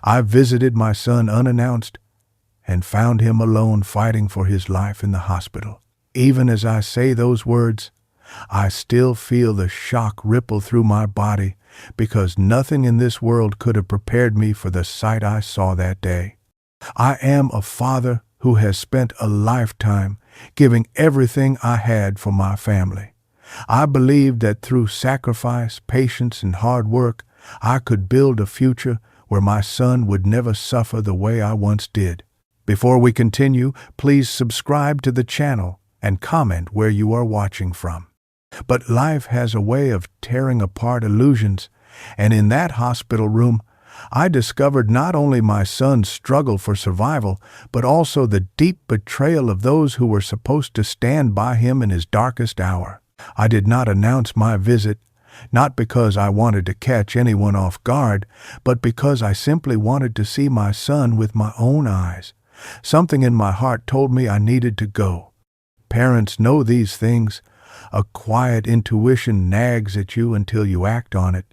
I visited my son unannounced and found him alone fighting for his life in the hospital. Even as I say those words, I still feel the shock ripple through my body because nothing in this world could have prepared me for the sight I saw that day. I am a father who has spent a lifetime giving everything I had for my family. I believed that through sacrifice, patience, and hard work, I could build a future where my son would never suffer the way I once did. Before we continue, please subscribe to the channel and comment where you are watching from. But life has a way of tearing apart illusions, and in that hospital room, I discovered not only my son's struggle for survival, but also the deep betrayal of those who were supposed to stand by him in his darkest hour. I did not announce my visit, not because I wanted to catch anyone off guard, but because I simply wanted to see my son with my own eyes. Something in my heart told me I needed to go. Parents know these things. A quiet intuition nags at you until you act on it.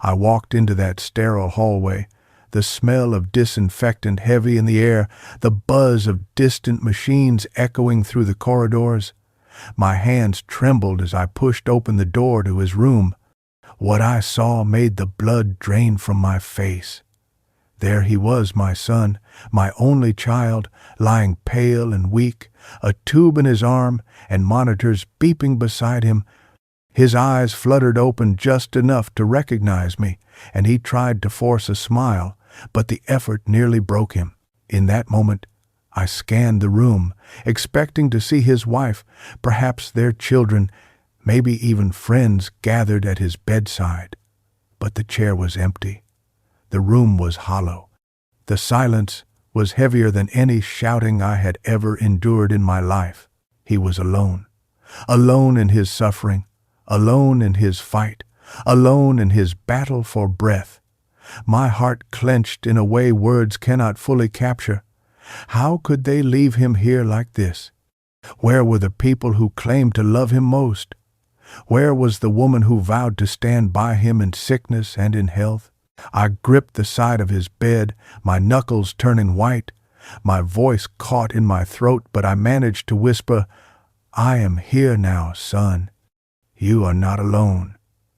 I walked into that sterile hallway, the smell of disinfectant heavy in the air, the buzz of distant machines echoing through the corridors. My hands trembled as I pushed open the door to his room. What I saw made the blood drain from my face. There he was, my son, my only child, lying pale and weak, a tube in his arm and monitors beeping beside him. His eyes fluttered open just enough to recognize me, and he tried to force a smile, but the effort nearly broke him. In that moment, I scanned the room, expecting to see his wife, perhaps their children, maybe even friends gathered at his bedside. But the chair was empty. The room was hollow. The silence was heavier than any shouting I had ever endured in my life. He was alone. Alone in his suffering. Alone in his fight. Alone in his battle for breath. My heart clenched in a way words cannot fully capture. How could they leave him here like this? Where were the people who claimed to love him most? Where was the woman who vowed to stand by him in sickness and in health? I gripped the side of his bed, my knuckles turning white. My voice caught in my throat, but I managed to whisper, "I am here now, son. You are not alone."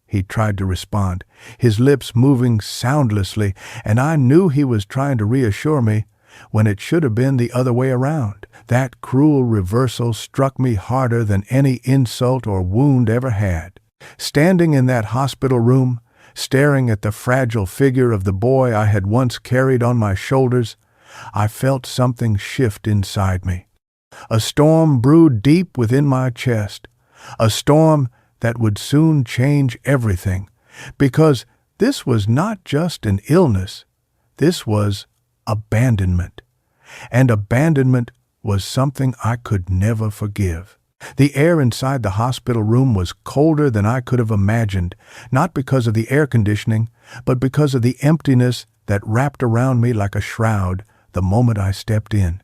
He tried to respond, his lips moving soundlessly, and I knew he was trying to reassure me when it should have been the other way around. That cruel reversal struck me harder than any insult or wound ever had. Standing in that hospital room, staring at the fragile figure of the boy I had once carried on my shoulders, I felt something shift inside me. A storm brewed deep within my chest, a storm that would soon change everything, because this was not just an illness, this was abandonment. And abandonment was something I could never forgive. The air inside the hospital room was colder than I could have imagined, not because of the air conditioning, but because of the emptiness that wrapped around me like a shroud the moment I stepped in.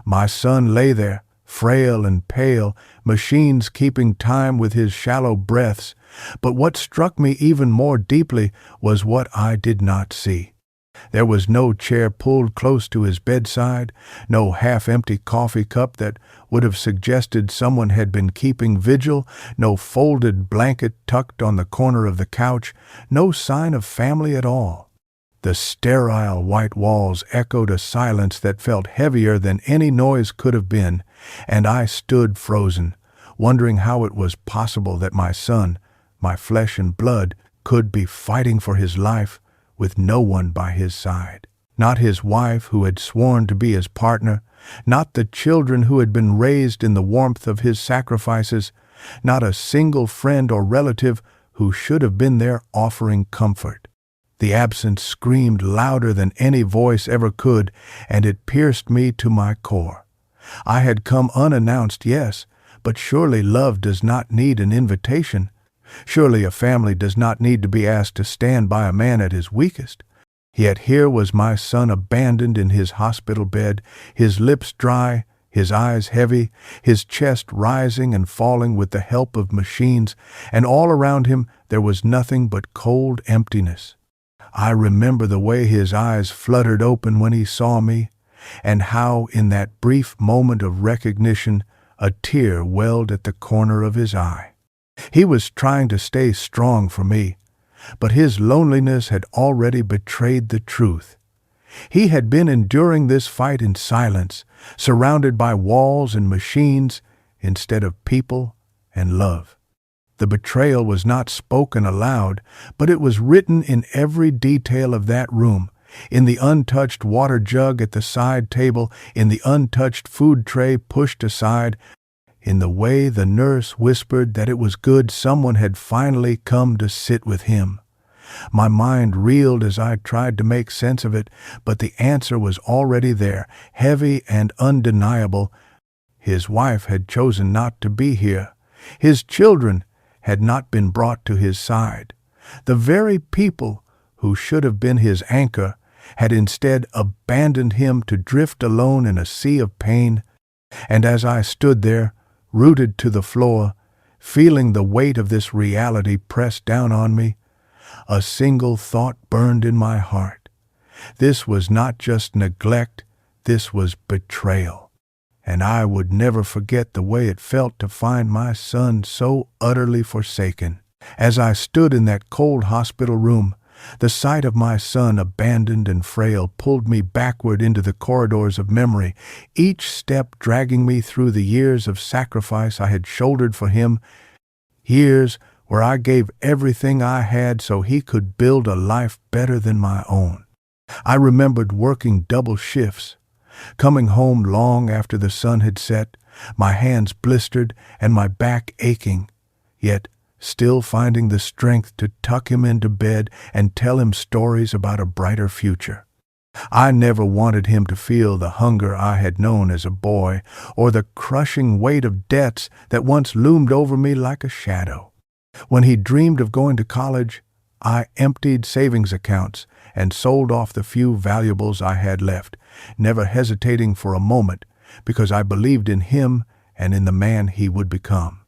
My son lay there, frail and pale, machines keeping time with his shallow breaths, but what struck me even more deeply was what I did not see. There was no chair pulled close to his bedside, no half-empty coffee cup that would have suggested someone had been keeping vigil, no folded blanket tucked on the corner of the couch, no sign of family at all. The sterile white walls echoed a silence that felt heavier than any noise could have been, and I stood frozen, wondering how it was possible that my son, my flesh and blood, could be fighting for his life with no one by his side. Not his wife who had sworn to be his partner, not the children who had been raised in the warmth of his sacrifices, not a single friend or relative who should have been there offering comfort. The absence screamed louder than any voice ever could, and it pierced me to my core. I had come unannounced, yes, but surely love does not need an invitation. Surely a family does not need to be asked to stand by a man at his weakest. Yet here was my son abandoned in his hospital bed, his lips dry, his eyes heavy, his chest rising and falling with the help of machines, and all around him there was nothing but cold emptiness. I remember the way his eyes fluttered open when he saw me, and how in that brief moment of recognition a tear welled at the corner of his eye. He was trying to stay strong for me, but his loneliness had already betrayed the truth. He had been enduring this fight in silence, surrounded by walls and machines instead of people and love. The betrayal was not spoken aloud, but it was written in every detail of that room, in the untouched water jug at the side table, in the untouched food tray pushed aside, in the way the nurse whispered that it was good someone had finally come to sit with him. My mind reeled as I tried to make sense of it, but the answer was already there, heavy and undeniable. His wife had chosen not to be here. His children had not been brought to his side. The very people who should have been his anchor had instead abandoned him to drift alone in a sea of pain. And as I stood there, rooted to the floor, feeling the weight of this reality press down on me, a single thought burned in my heart. This was not just neglect, this was betrayal. And I would never forget the way it felt to find my son so utterly forsaken. As I stood in that cold hospital room, the sight of my son abandoned and frail pulled me backward into the corridors of memory, each step dragging me through the years of sacrifice I had shouldered for him, years where I gave everything I had so he could build a life better than my own. I remembered working double shifts, coming home long after the sun had set, my hands blistered and my back aching, yet still finding the strength to tuck him into bed and tell him stories about a brighter future. I never wanted him to feel the hunger I had known as a boy, or the crushing weight of debts that once loomed over me like a shadow. When he dreamed of going to college, I emptied savings accounts and sold off the few valuables I had left, never hesitating for a moment, because I believed in him and in the man he would become.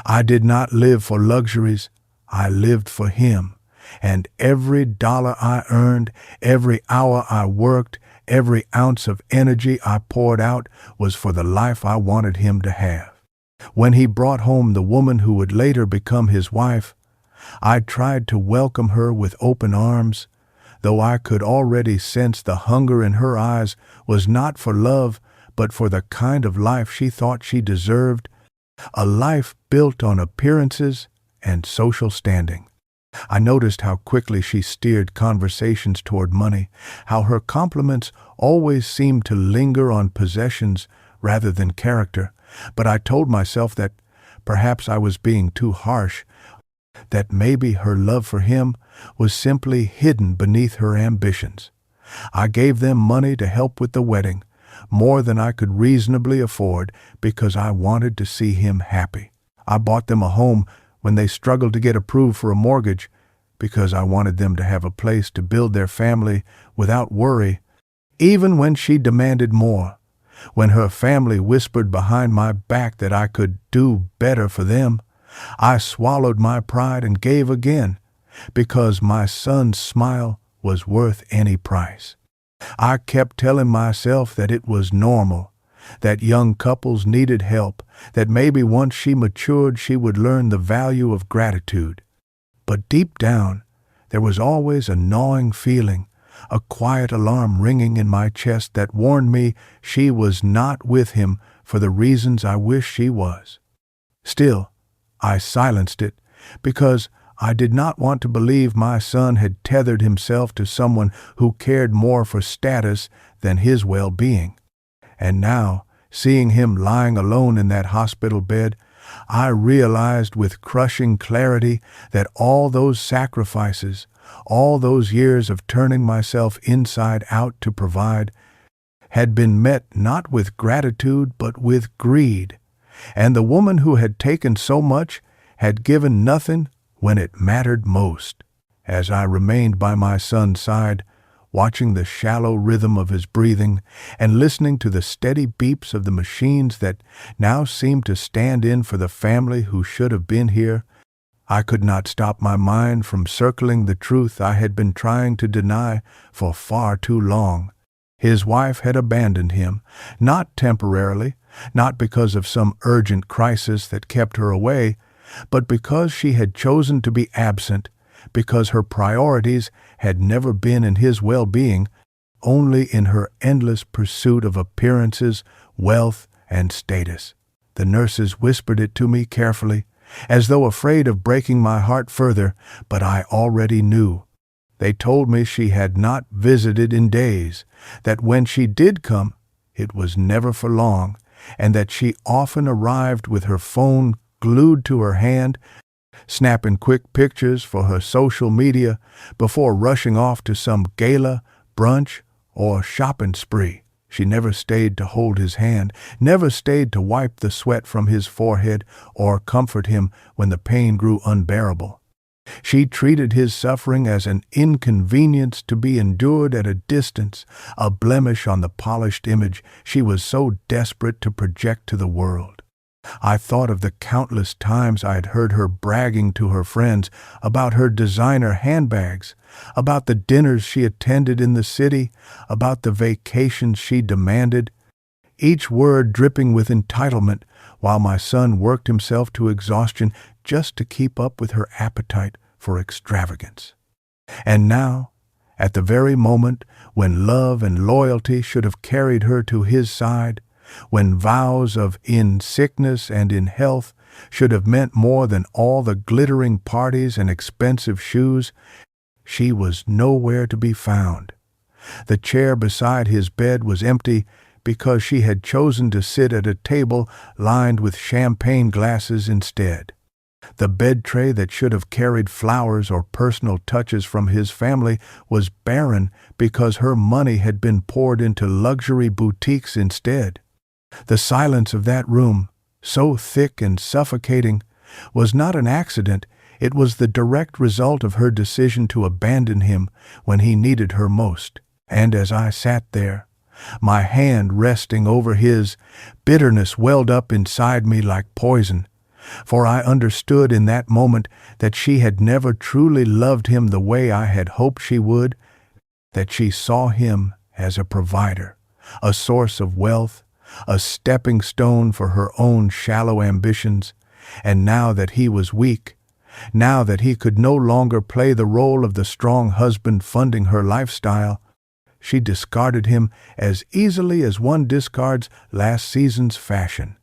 I did not live for luxuries, I lived for him, and every dollar I earned, every hour I worked, every ounce of energy I poured out was for the life I wanted him to have. When he brought home the woman who would later become his wife, I tried to welcome her with open arms, though I could already sense the hunger in her eyes was not for love, but for the kind of life she thought she deserved, a life built on appearances and social standing. I noticed how quickly she steered conversations toward money, how her compliments always seemed to linger on possessions rather than character, but I told myself that perhaps I was being too harsh, that maybe her love for him was simply hidden beneath her ambitions. I gave them money to help with the wedding, more than I could reasonably afford, because I wanted to see him happy. I bought them a home when they struggled to get approved for a mortgage, because I wanted them to have a place to build their family without worry, even when she demanded more. When her family whispered behind my back that I could do better for them, I swallowed my pride and gave again, because my son's smile was worth any price. I kept telling myself that it was normal, that young couples needed help, that maybe once she matured she would learn the value of gratitude. But deep down, there was always a gnawing feeling, a quiet alarm ringing in my chest that warned me she was not with him for the reasons I wished she was. Still, I silenced it, because I did not want to believe my son had tethered himself to someone who cared more for status than his well-being. And now, seeing him lying alone in that hospital bed, I realized with crushing clarity that all those sacrifices, all those years of turning myself inside out to provide, had been met not with gratitude but with greed, and the woman who had taken so much had given nothing when it mattered most. As I remained by my son's side, watching the shallow rhythm of his breathing and listening to the steady beeps of the machines that now seemed to stand in for the family who should have been here, I could not stop my mind from circling the truth I had been trying to deny for far too long. His wife had abandoned him, not temporarily, not because of some urgent crisis that kept her away, but because she had chosen to be absent, because her priorities had never been in his well-being, only in her endless pursuit of appearances, wealth, and status. The nurses whispered it to me carefully, as though afraid of breaking my heart further, but I already knew. They told me she had not visited in days, that when she did come, it was never for long, and that she often arrived with her phone glued to her hand, snapping quick pictures for her social media before rushing off to some gala, brunch, or shopping spree. She never stayed to hold his hand, never stayed to wipe the sweat from his forehead or comfort him when the pain grew unbearable. She treated his suffering as an inconvenience to be endured at a distance, a blemish on the polished image she was so desperate to project to the world. I thought of the countless times I had heard her bragging to her friends about her designer handbags, about the dinners she attended in the city, about the vacations she demanded, each word dripping with entitlement, while my son worked himself to exhaustion just to keep up with her appetite for extravagance. And now, at the very moment when love and loyalty should have carried her to his side, when vows of in sickness and in health should have meant more than all the glittering parties and expensive shoes, she was nowhere to be found. The chair beside his bed was empty because she had chosen to sit at a table lined with champagne glasses instead. The bed tray that should have carried flowers or personal touches from his family was barren because her money had been poured into luxury boutiques instead. The silence of that room, so thick and suffocating, was not an accident. It was the direct result of her decision to abandon him when he needed her most. And as I sat there, my hand resting over his, bitterness welled up inside me like poison, for I understood in that moment that she had never truly loved him the way I had hoped she would, that she saw him as a provider, a source of wealth, a stepping stone for her own shallow ambitions, and now that he was weak, now that he could no longer play the role of the strong husband funding her lifestyle, she discarded him as easily as one discards last season's fashion.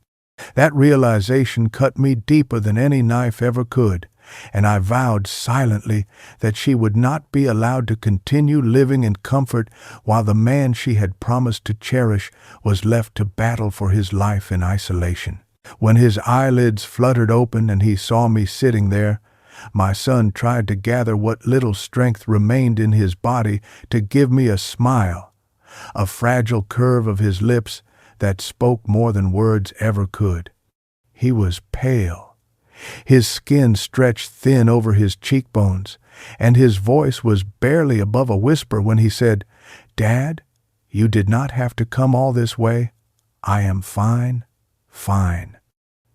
That realization cut me deeper than any knife ever could, and I vowed silently that she would not be allowed to continue living in comfort while the man she had promised to cherish was left to battle for his life in isolation. When his eyelids fluttered open and he saw me sitting there, my son tried to gather what little strength remained in his body to give me a smile, a fragile curve of his lips that spoke more than words ever could. He was pale. His skin stretched thin over his cheekbones, and his voice was barely above a whisper when he said, "Dad, you did not have to come all this way. I am fine, fine."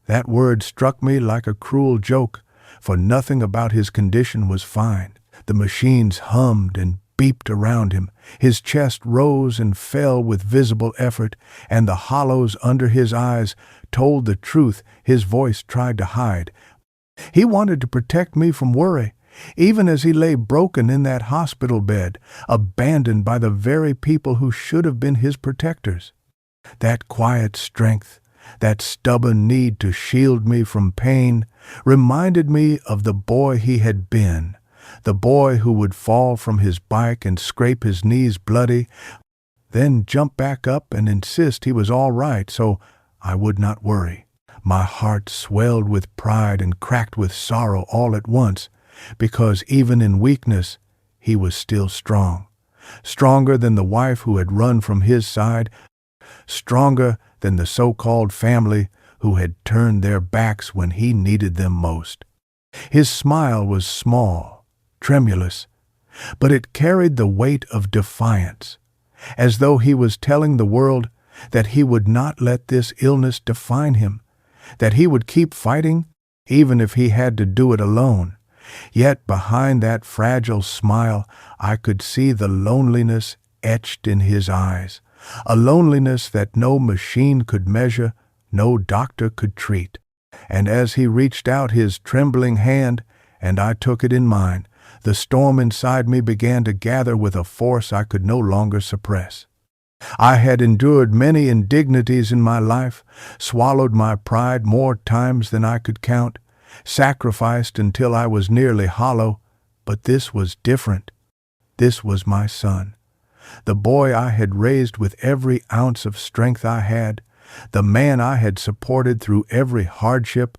That word struck me like a cruel joke, for nothing about his condition was fine. The machines hummed and beeped around him. His chest rose and fell with visible effort, and the hollows under his eyes told the truth his voice tried to hide. He wanted to protect me from worry, even as he lay broken in that hospital bed, abandoned by the very people who should have been his protectors. That quiet strength, that stubborn need to shield me from pain, reminded me of the boy he had been, the boy who would fall from his bike and scrape his knees bloody, then jump back up and insist he was all right so I would not worry. My heart swelled with pride and cracked with sorrow all at once, because even in weakness he was still strong, stronger than the wife who had run from his side, stronger than the so-called family who had turned their backs when he needed them most. His smile was small, tremulous, but it carried the weight of defiance, as though he was telling the world that he would not let this illness define him, that he would keep fighting even if he had to do it alone. Yet behind that fragile smile, I could see the loneliness etched in his eyes, a loneliness that no machine could measure, no doctor could treat. And as he reached out his trembling hand, and I took it in mine, the storm inside me began to gather with a force I could no longer suppress. I had endured many indignities in my life, swallowed my pride more times than I could count, sacrificed until I was nearly hollow, but this was different. This was my son, the boy I had raised with every ounce of strength I had, the man I had supported through every hardship,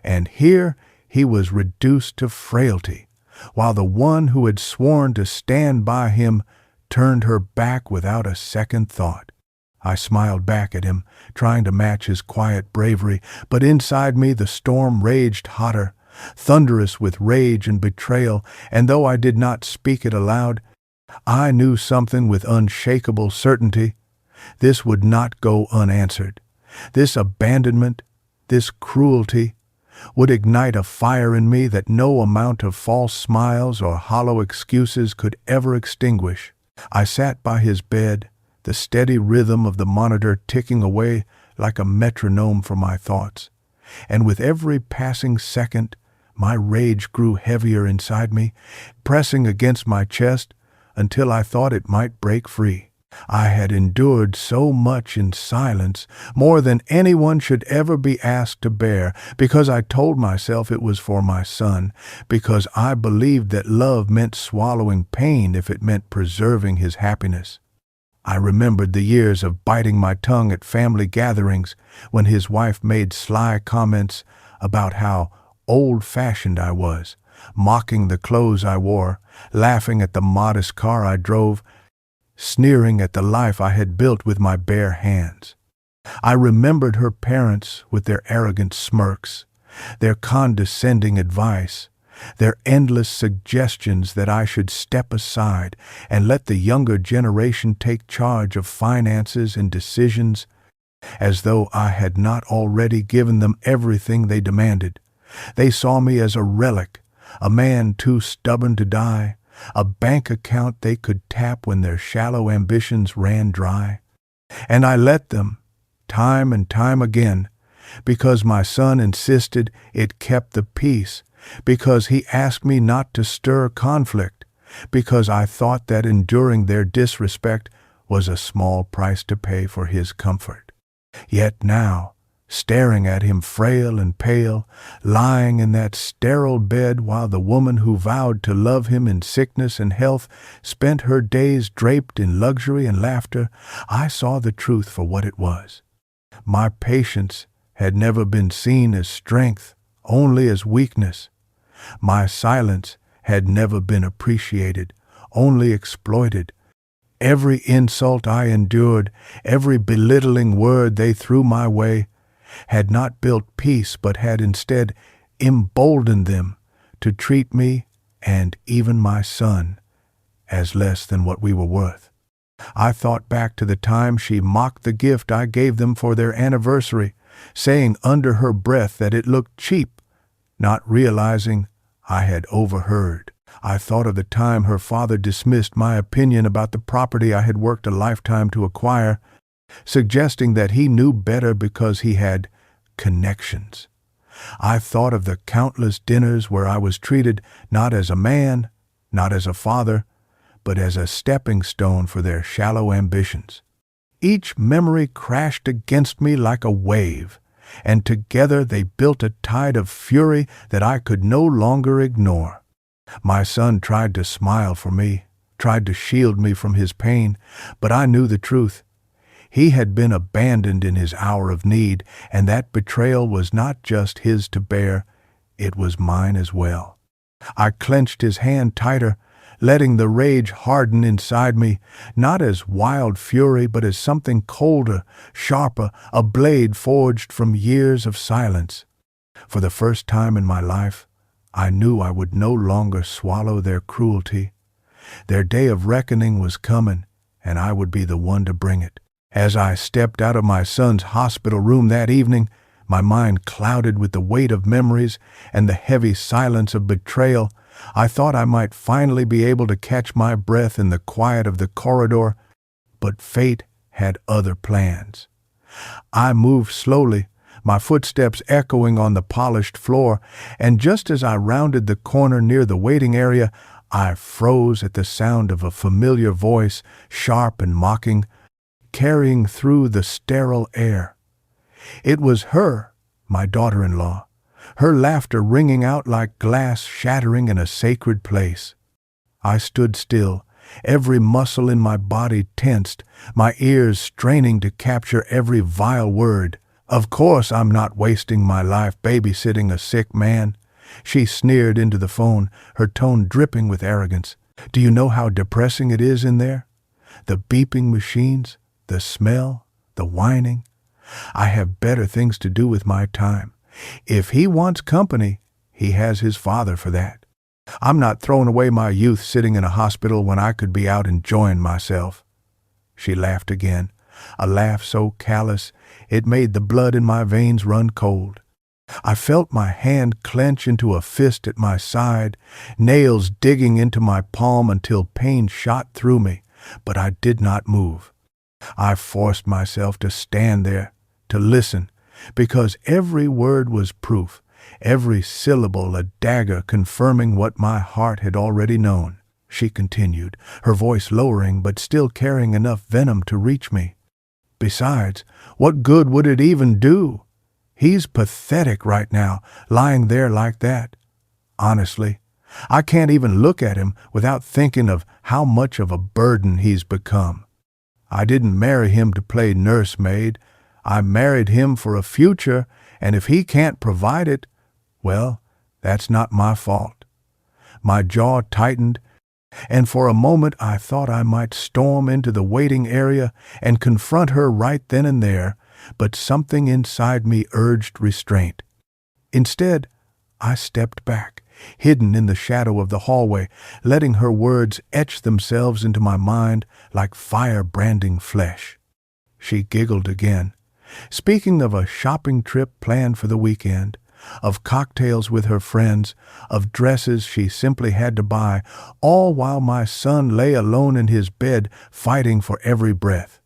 and here he was reduced to frailty, while the one who had sworn to stand by him turned her back without a second thought. I smiled back at him, trying to match his quiet bravery, but inside me the storm raged hotter, thunderous with rage and betrayal, and though I did not speak it aloud, I knew something with unshakable certainty. This would not go unanswered. This abandonment, this cruelty, would ignite a fire in me that no amount of false smiles or hollow excuses could ever extinguish. I sat by his bed, the steady rhythm of the monitor ticking away like a metronome for my thoughts. And with every passing second, my rage grew heavier inside me, pressing against my chest until I thought it might break free. I had endured so much in silence, more than anyone should ever be asked to bear, because I told myself it was for my son, because I believed that love meant swallowing pain if it meant preserving his happiness. I remembered the years of biting my tongue at family gatherings when his wife made sly comments about how old-fashioned I was, mocking the clothes I wore, laughing at the modest car I drove, sneering at the life I had built with my bare hands. I remembered her parents with their arrogant smirks, their condescending advice, their endless suggestions that I should step aside and let the younger generation take charge of finances and decisions, as though I had not already given them everything they demanded. They saw me as a relic, a man too stubborn to die, a bank account they could tap when their shallow ambitions ran dry. And I let them, time and time again, because my son insisted it kept the peace, because he asked me not to stir conflict, because I thought that enduring their disrespect was a small price to pay for his comfort. Yet now, staring at him frail and pale, lying in that sterile bed while the woman who vowed to love him in sickness and health spent her days draped in luxury and laughter, I saw the truth for what it was. My patience had never been seen as strength, only as weakness. My silence had never been appreciated, only exploited. Every insult I endured, every belittling word they threw my way, had not built peace but had instead emboldened them to treat me and even my son as less than what we were worth. I thought back to the time she mocked the gift I gave them for their anniversary, saying under her breath that it looked cheap, not realizing I had overheard. I thought of the time her father dismissed my opinion about the property I had worked a lifetime to acquire, suggesting that he knew better because he had connections. I thought of the countless dinners where I was treated not as a man, not as a father, but as a stepping stone for their shallow ambitions. Each memory crashed against me like a wave, and together they built a tide of fury that I could no longer ignore. My son tried to smile for me, tried to shield me from his pain, but I knew the truth. He had been abandoned in his hour of need, and that betrayal was not just his to bear, it was mine as well. I clenched his hand tighter, letting the rage harden inside me, not as wild fury, but as something colder, sharper, a blade forged from years of silence. For the first time in my life, I knew I would no longer swallow their cruelty. Their day of reckoning was coming, and I would be the one to bring it. As I stepped out of my son's hospital room that evening, My mind clouded with the weight of memories and the heavy silence of betrayal. I thought I might finally be able to catch my breath in the quiet of the corridor, but fate had other plans. I moved slowly, my footsteps echoing on the polished floor, and just as I rounded the corner near the waiting area, I froze at the sound of a familiar voice, sharp and mocking, carrying through the sterile air. It was her, my daughter-in-law, her laughter ringing out like glass shattering in a sacred place. I stood still, every muscle in my body tensed, my ears straining to capture every vile word. "Of course I'm not wasting my life babysitting a sick man," she sneered into the phone, her tone dripping with arrogance. "Do you know how depressing it is in there? The beeping machines, the smell, the whining. I have better things to do with my time. If he wants company, he has his father for that. I'm not throwing away my youth sitting in a hospital when I could be out enjoying myself." She laughed again, a laugh so callous it made the blood in my veins run cold. I felt my hand clench into a fist at my side, nails digging into my palm until pain shot through me, but I did not move. I forced myself to stand there, to listen, because every word was proof, every syllable a dagger confirming what my heart had already known. She continued, her voice lowering but still carrying enough venom to reach me. "Besides, what good would it even do? He's pathetic right now, lying there like that. Honestly, I can't even look at him without thinking of how much of a burden he's become. I didn't marry him to play nursemaid. I married him for a future, and if he can't provide it, well, that's not my fault." My jaw tightened, and for a moment I thought I might storm into the waiting area and confront her right then and there, but something inside me urged restraint. Instead, I stepped back, hidden in the shadow of the hallway, letting her words etch themselves into my mind like fire branding flesh. She giggled again, speaking of a shopping trip planned for the weekend, of cocktails with her friends, of dresses she simply had to buy, all while my son lay alone in his bed fighting for every breath.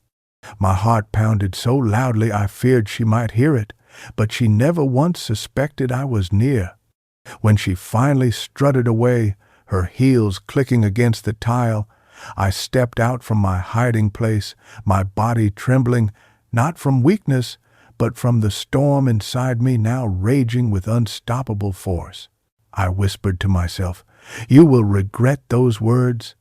My heart pounded so loudly I feared she might hear it, but she never once suspected I was near. When she finally strutted away, her heels clicking against the tile, I stepped out from my hiding place, my body trembling, not from weakness, but from the storm inside me now raging with unstoppable force. I whispered to myself, "You will regret those words."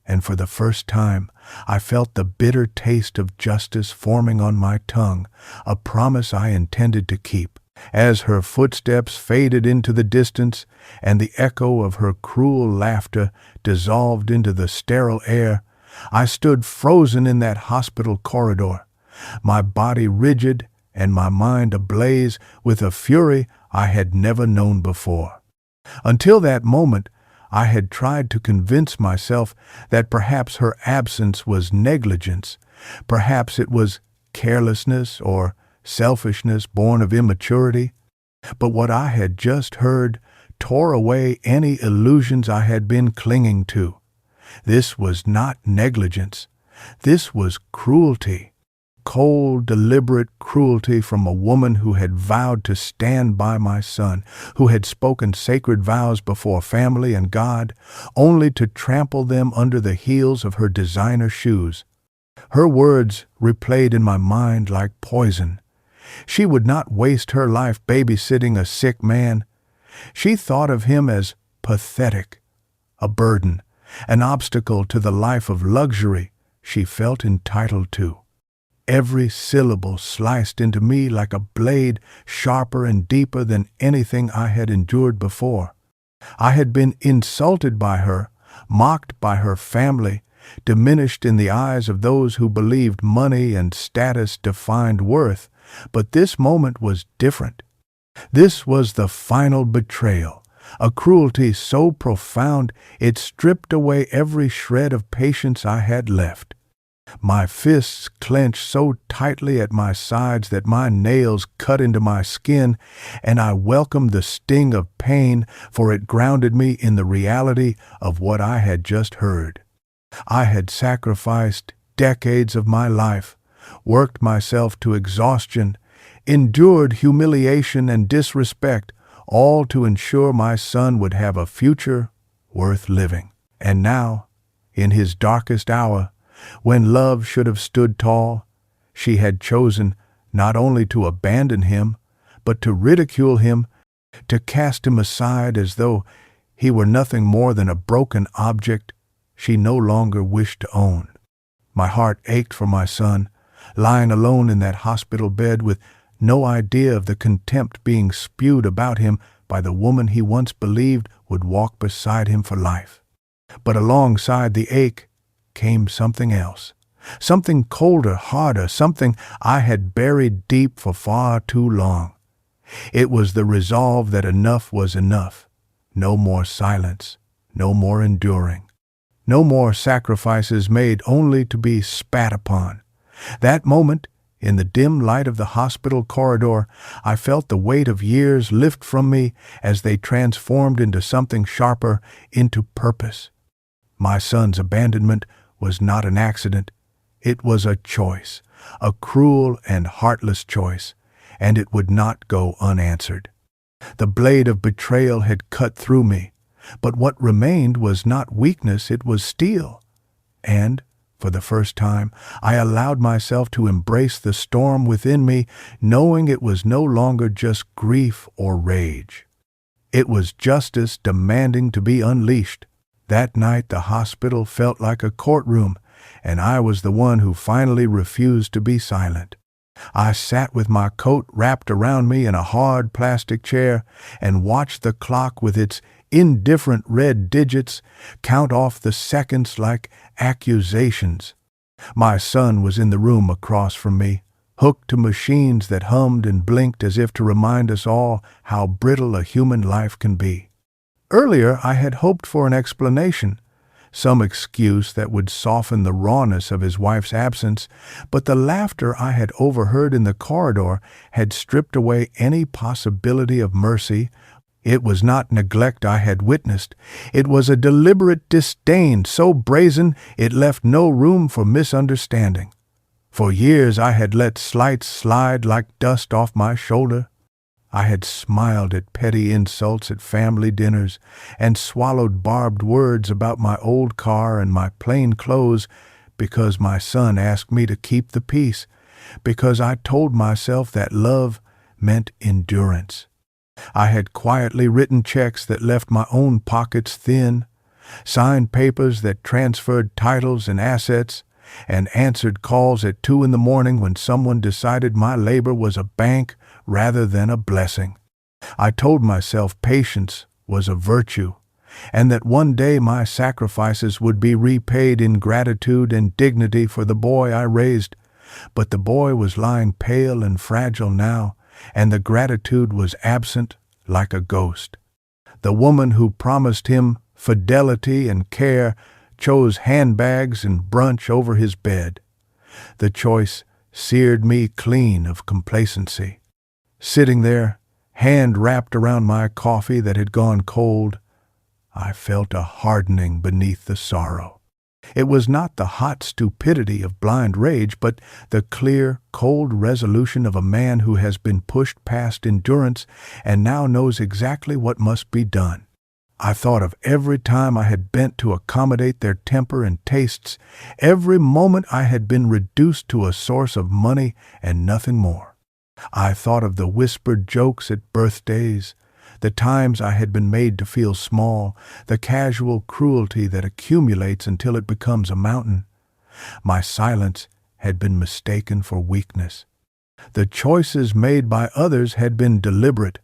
And for the first time, I felt the bitter taste of justice forming on my tongue, a promise I intended to keep. As her footsteps faded into the distance and the echo of her cruel laughter dissolved into the sterile air, I stood frozen in that hospital corridor, my body rigid and my mind ablaze with a fury I had never known before. Until that moment, I had tried to convince myself that perhaps her absence was negligence, perhaps it was carelessness or selfishness born of immaturity. But what I had just heard tore away any illusions I had been clinging to. This was not negligence. This was cruelty. Cold, deliberate cruelty from a woman who had vowed to stand by my son, who had spoken sacred vows before family and God, only to trample them under the heels of her designer shoes. Her words replayed in my mind like poison. She would not waste her life babysitting a sick man. She thought of him as pathetic, a burden, an obstacle to the life of luxury she felt entitled to. Every syllable sliced into me like a blade, sharper and deeper than anything I had endured before. I had been insulted by her, mocked by her family, diminished in the eyes of those who believed money and status defined worth, but this moment was different. This was the final betrayal, a cruelty so profound it stripped away every shred of patience I had left. My fists clenched so tightly at my sides that my nails cut into my skin, and I welcomed the sting of pain, for it grounded me in the reality of what I had just heard. I had sacrificed decades of my life, worked myself to exhaustion, endured humiliation and disrespect, all to ensure my son would have a future worth living. And now, in his darkest hour, when love should have stood tall, she had chosen not only to abandon him, but to ridicule him, to cast him aside as though he were nothing more than a broken object she no longer wished to own. My heart ached for my son, lying alone in that hospital bed with no idea of the contempt being spewed about him by the woman he once believed would walk beside him for life. But alongside the ache came something else, something colder, harder, something I had buried deep for far too long. It was the resolve that enough was enough. No more silence, no more enduring. No more sacrifices made only to be spat upon. That moment, in the dim light of the hospital corridor, I felt the weight of years lift from me as they transformed into something sharper, into purpose. My son's abandonment was not an accident. It was a choice, a cruel and heartless choice, and it would not go unanswered. The blade of betrayal had cut through me, but what remained was not weakness, it was steel. And, for the first time, I allowed myself to embrace the storm within me, knowing it was no longer just grief or rage. It was justice demanding to be unleashed. That night the hospital felt like a courtroom, and I was the one who finally refused to be silent. I sat with my coat wrapped around me in a hard plastic chair and watched the clock with its indifferent red digits count off the seconds like accusations. My son was in the room across from me, hooked to machines that hummed and blinked as if to remind us all how brittle a human life can be. Earlier I had hoped for an explanation, some excuse that would soften the rawness of his wife's absence, but the laughter I had overheard in the corridor had stripped away any possibility of mercy. It was not neglect I had witnessed. It was a deliberate disdain so brazen it left no room for misunderstanding. For years I had let slights slide like dust off my shoulder. I had smiled at petty insults at family dinners and swallowed barbed words about my old car and my plain clothes because my son asked me to keep the peace, because I told myself that love meant endurance. I had quietly written checks that left my own pockets thin, signed papers that transferred titles and assets, and answered calls at 2 a.m. when someone decided my labor was a bank rather than a blessing. I told myself patience was a virtue, and that one day my sacrifices would be repaid in gratitude and dignity for the boy I raised. But the boy was lying pale and fragile now, and the gratitude was absent like a ghost. The woman who promised him fidelity and care chose handbags and brunch over his bed. The choice seared me clean of complacency. Sitting there, hand wrapped around my coffee that had gone cold, I felt a hardening beneath the sorrow. It was not the hot stupidity of blind rage, but the clear, cold resolution of a man who has been pushed past endurance and now knows exactly what must be done. I thought of every time I had bent to accommodate their temper and tastes, every moment I had been reduced to a source of money and nothing more. I thought of the whispered jokes at birthdays, the times I had been made to feel small, the casual cruelty that accumulates until it becomes a mountain. My silence had been mistaken for weakness. The choices made by others had been deliberate.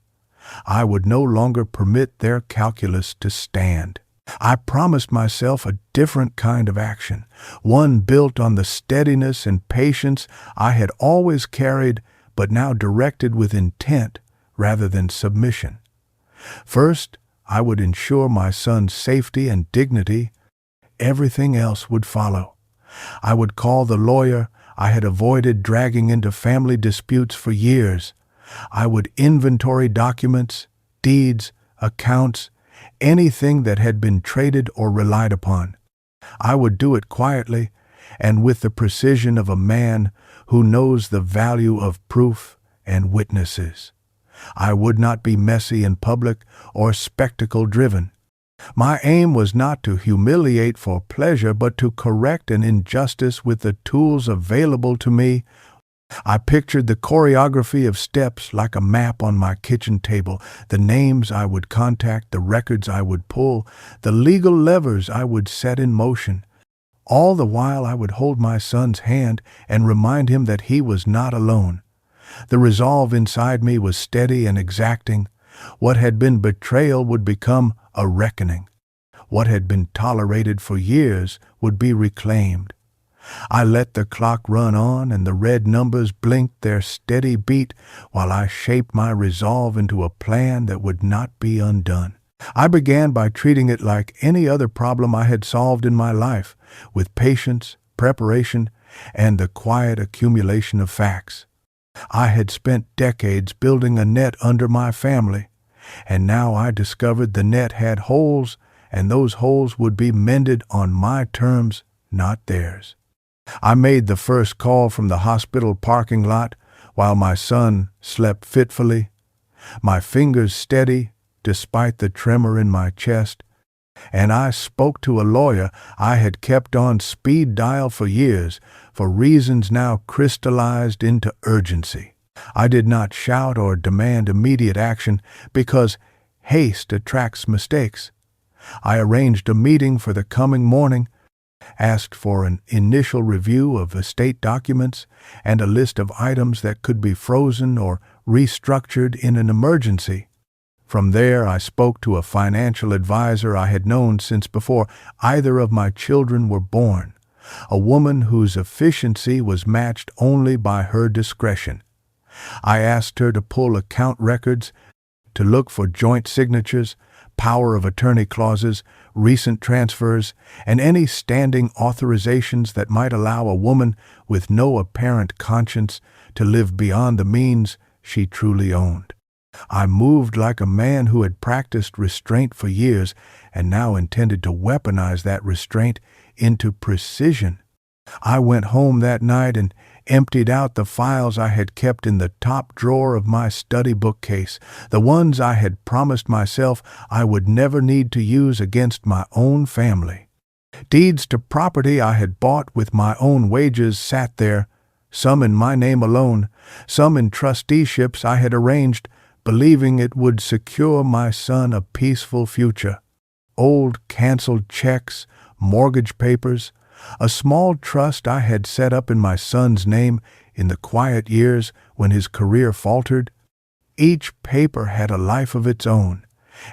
I would no longer permit their calculus to stand. I promised myself a different kind of action, one built on the steadiness and patience I had always carried, but now directed with intent rather than submission. First, I would ensure my son's safety and dignity. Everything else would follow. I would call the lawyer I had avoided dragging into family disputes for years. I would inventory documents, deeds, accounts, anything that had been traded or relied upon. I would do it quietly and with the precision of a man who knows the value of proof and witnesses. I would not be messy in public or spectacle-driven. My aim was not to humiliate for pleasure, but to correct an injustice with the tools available to me. I pictured the choreography of steps like a map on my kitchen table, the names I would contact, the records I would pull, the legal levers I would set in motion. All the while I would hold my son's hand and remind him that he was not alone. The resolve inside me was steady and exacting. What had been betrayal would become a reckoning. What had been tolerated for years would be reclaimed. I let the clock run on, and the red numbers blinked their steady beat while I shaped my resolve into a plan that would not be undone. I began by treating it like any other problem I had solved in my life, with patience, preparation, and the quiet accumulation of facts. I had spent decades building a net under my family, and now I discovered the net had holes, and those holes would be mended on my terms, not theirs. I made the first call from the hospital parking lot while my son slept fitfully, my fingers steady despite the tremor in my chest, and I spoke to a lawyer I had kept on speed dial for years for reasons now crystallized into urgency. I did not shout or demand immediate action because haste attracts mistakes. I arranged a meeting for the coming morning, asked for an initial review of estate documents and a list of items that could be frozen or restructured in an emergency. From there, I spoke to a financial advisor I had known since before either of my children were born, a woman whose efficiency was matched only by her discretion. I asked her to pull account records, to look for joint signatures, power of attorney clauses, recent transfers, and any standing authorizations that might allow a woman with no apparent conscience to live beyond the means she truly owned. I moved like a man who had practiced restraint for years and now intended to weaponize that restraint into precision. I went home that night and emptied out the files I had kept in the top drawer of my study bookcase, the ones I had promised myself I would never need to use against my own family. Deeds to property I had bought with my own wages sat there, some in my name alone, some in trusteeships I had arranged, believing it would secure my son a peaceful future. Old canceled checks, mortgage papers, a small trust I had set up in my son's name in the quiet years when his career faltered. Each paper had a life of its own,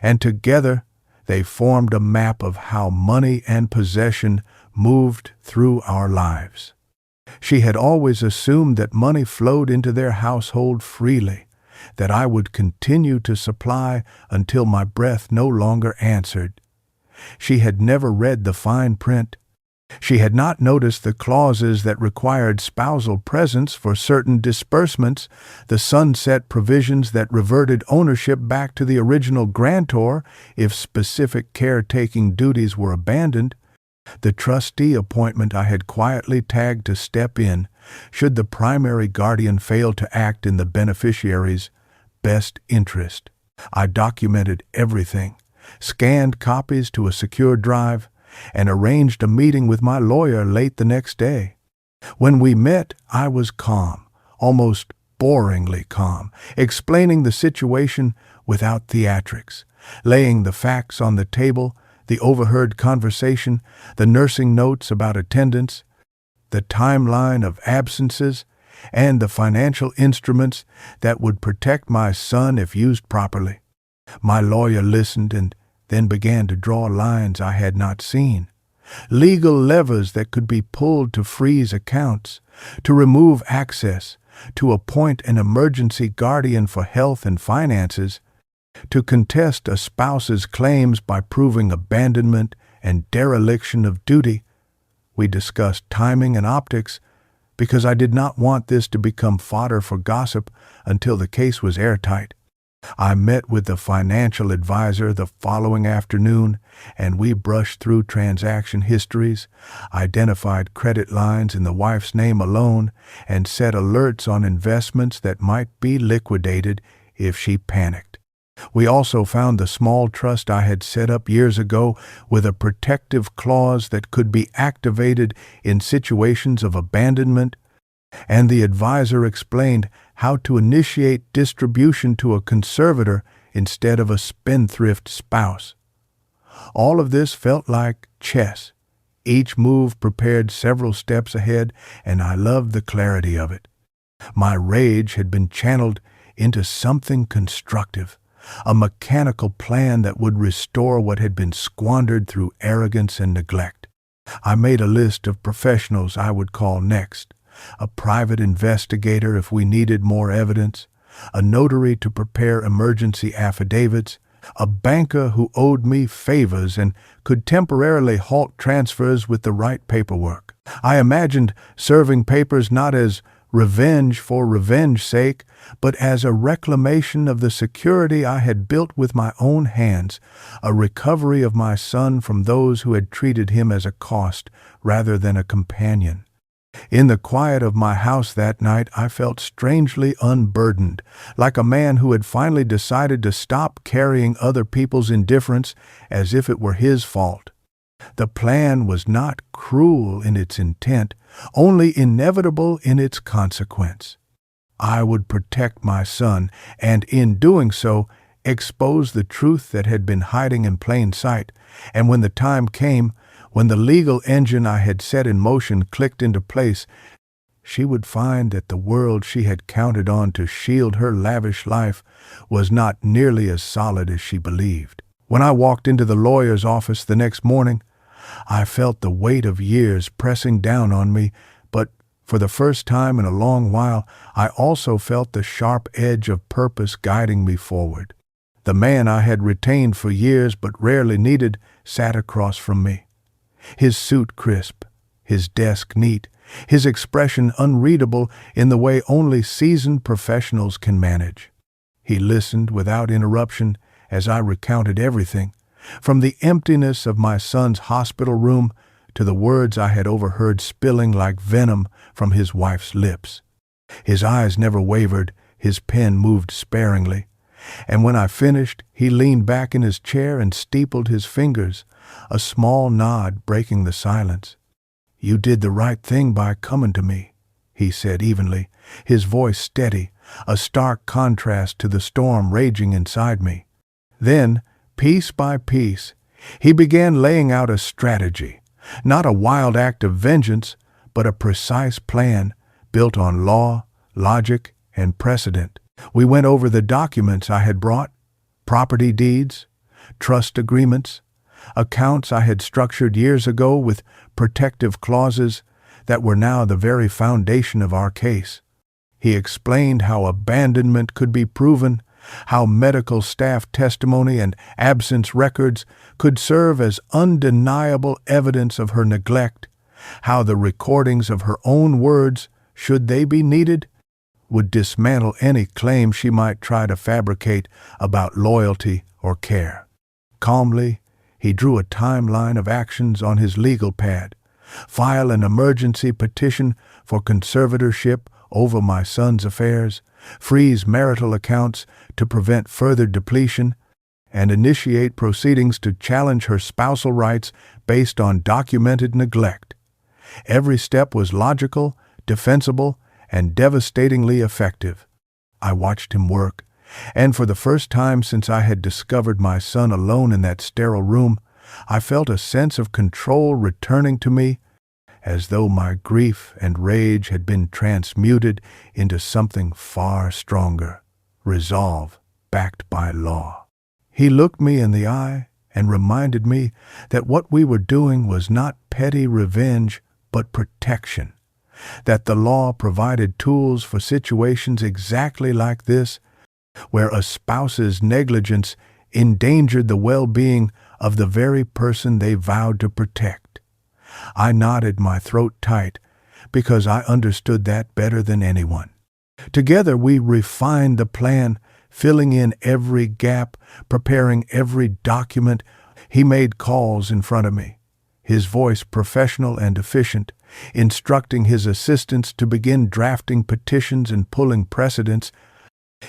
and together they formed a map of how money and possession moved through our lives. She had always assumed that money flowed into their household freely, that I would continue to supply until my breath no longer answered. She had never read the fine print. She had not noticed the clauses that required spousal presence for certain disbursements, the sunset provisions that reverted ownership back to the original grantor if specific caretaking duties were abandoned, the trustee appointment I had quietly tagged to step in should the primary guardian fail to act in the beneficiary's best interest. I documented everything, scanned copies to a secure drive, and arranged a meeting with my lawyer late the next day. When we met, I was calm, almost boringly calm, explaining the situation without theatrics, laying the facts on the table, the overheard conversation, the nursing notes about attendance, the timeline of absences, and the financial instruments that would protect my son if used properly. My lawyer listened and then began to draw lines I had not seen, legal levers that could be pulled to freeze accounts, to remove access, to appoint an emergency guardian for health and finances, to contest a spouse's claims by proving abandonment and dereliction of duty. We discussed timing and optics because I did not want this to become fodder for gossip until the case was airtight. I met with the financial advisor the following afternoon, and we brushed through transaction histories, identified credit lines in the wife's name alone, and set alerts on investments that might be liquidated if she panicked. We also found the small trust I had set up years ago with a protective clause that could be activated in situations of abandonment, and the advisor explained how to initiate distribution to a conservator instead of a spendthrift spouse. All of this felt like chess. Each move prepared several steps ahead, and I loved the clarity of it. My rage had been channeled into something constructive, a mechanical plan that would restore what had been squandered through arrogance and neglect. I made a list of professionals I would call next: a private investigator if we needed more evidence, a notary to prepare emergency affidavits, a banker who owed me favors and could temporarily halt transfers with the right paperwork. I imagined serving papers not as revenge for revenge's sake, but as a reclamation of the security I had built with my own hands, a recovery of my son from those who had treated him as a cost rather than a companion. In the quiet of my house that night, I felt strangely unburdened, like a man who had finally decided to stop carrying other people's indifference as if it were his fault. The plan was not cruel in its intent, only inevitable in its consequence. I would protect my son, and in doing so, expose the truth that had been hiding in plain sight, and when the time came, when the legal engine I had set in motion clicked into place, she would find that the world she had counted on to shield her lavish life was not nearly as solid as she believed. When I walked into the lawyer's office the next morning, I felt the weight of years pressing down on me, but for the first time in a long while, I also felt the sharp edge of purpose guiding me forward. The man I had retained for years but rarely needed sat across from me. His suit crisp, his desk neat, his expression unreadable in the way only seasoned professionals can manage. He listened without interruption as I recounted everything, from the emptiness of my son's hospital room to the words I had overheard spilling like venom from his wife's lips. His eyes never wavered, his pen moved sparingly, and when I finished, he leaned back in his chair and steepled his fingers, a small nod breaking the silence. "You did the right thing by coming to me," he said evenly, his voice steady, a stark contrast to the storm raging inside me. Then, piece by piece, he began laying out a strategy, not a wild act of vengeance, but a precise plan built on law, logic, and precedent. We went over the documents I had brought: property deeds, trust agreements, accounts I had structured years ago with protective clauses that were now the very foundation of our case. He explained how abandonment could be proven, how medical staff testimony and absence records could serve as undeniable evidence of her neglect, how the recordings of her own words, should they be needed, would dismantle any claim she might try to fabricate about loyalty or care. Calmly, he drew a timeline of actions on his legal pad: file an emergency petition for conservatorship over my son's affairs, freeze marital accounts to prevent further depletion, and initiate proceedings to challenge her spousal rights based on documented neglect. Every step was logical, defensible, and devastatingly effective. I watched him work, and for the first time since I had discovered my son alone in that sterile room, I felt a sense of control returning to me, as though my grief and rage had been transmuted into something far stronger: resolve backed by law. He looked me in the eye and reminded me that what we were doing was not petty revenge, but protection, that the law provided tools for situations exactly like this, where a spouse's negligence endangered the well-being of the very person they vowed to protect. I knotted my throat tight because I understood that better than anyone. Together we refined the plan, filling in every gap, preparing every document. He made calls in front of me, his voice professional and efficient, instructing his assistants to begin drafting petitions and pulling precedents,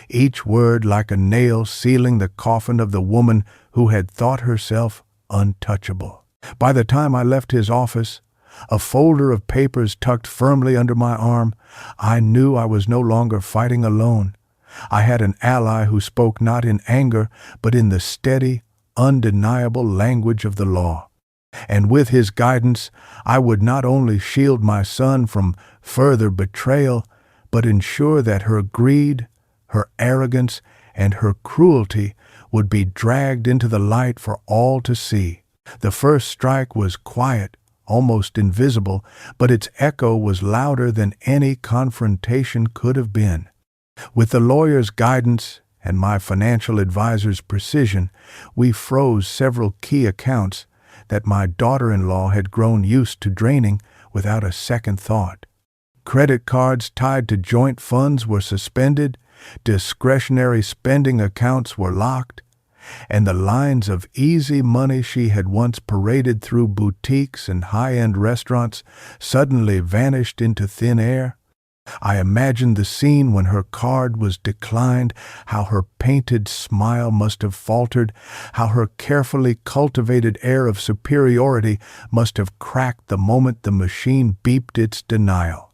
each word like a nail sealing the coffin of the woman who had thought herself untouchable. By the time I left his office, a folder of papers tucked firmly under my arm, I knew I was no longer fighting alone. I had an ally who spoke not in anger, but in the steady, undeniable language of the law. And with his guidance, I would not only shield my son from further betrayal, but ensure that her greed, her arrogance, and her cruelty would be dragged into the light for all to see. The first strike was quiet, almost invisible, but its echo was louder than any confrontation could have been. With the lawyer's guidance and my financial advisor's precision, we froze several key accounts that my daughter-in-law had grown used to draining without a second thought. Credit cards tied to joint funds were suspended, discretionary spending accounts were locked, and the lines of easy money she had once paraded through boutiques and high-end restaurants suddenly vanished into thin air. I imagined the scene when her card was declined, how her painted smile must have faltered, how her carefully cultivated air of superiority must have cracked the moment the machine beeped its denial.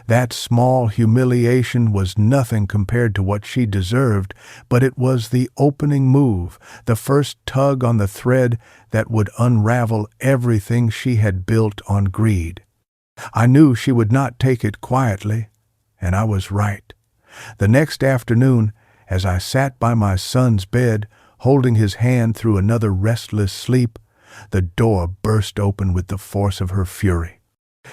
That small humiliation was nothing compared to what she deserved, but it was the opening move, the first tug on the thread that would unravel everything she had built on greed. I knew she would not take it quietly, and I was right. The next afternoon, as I sat by my son's bed, holding his hand through another restless sleep, the door burst open with the force of her fury.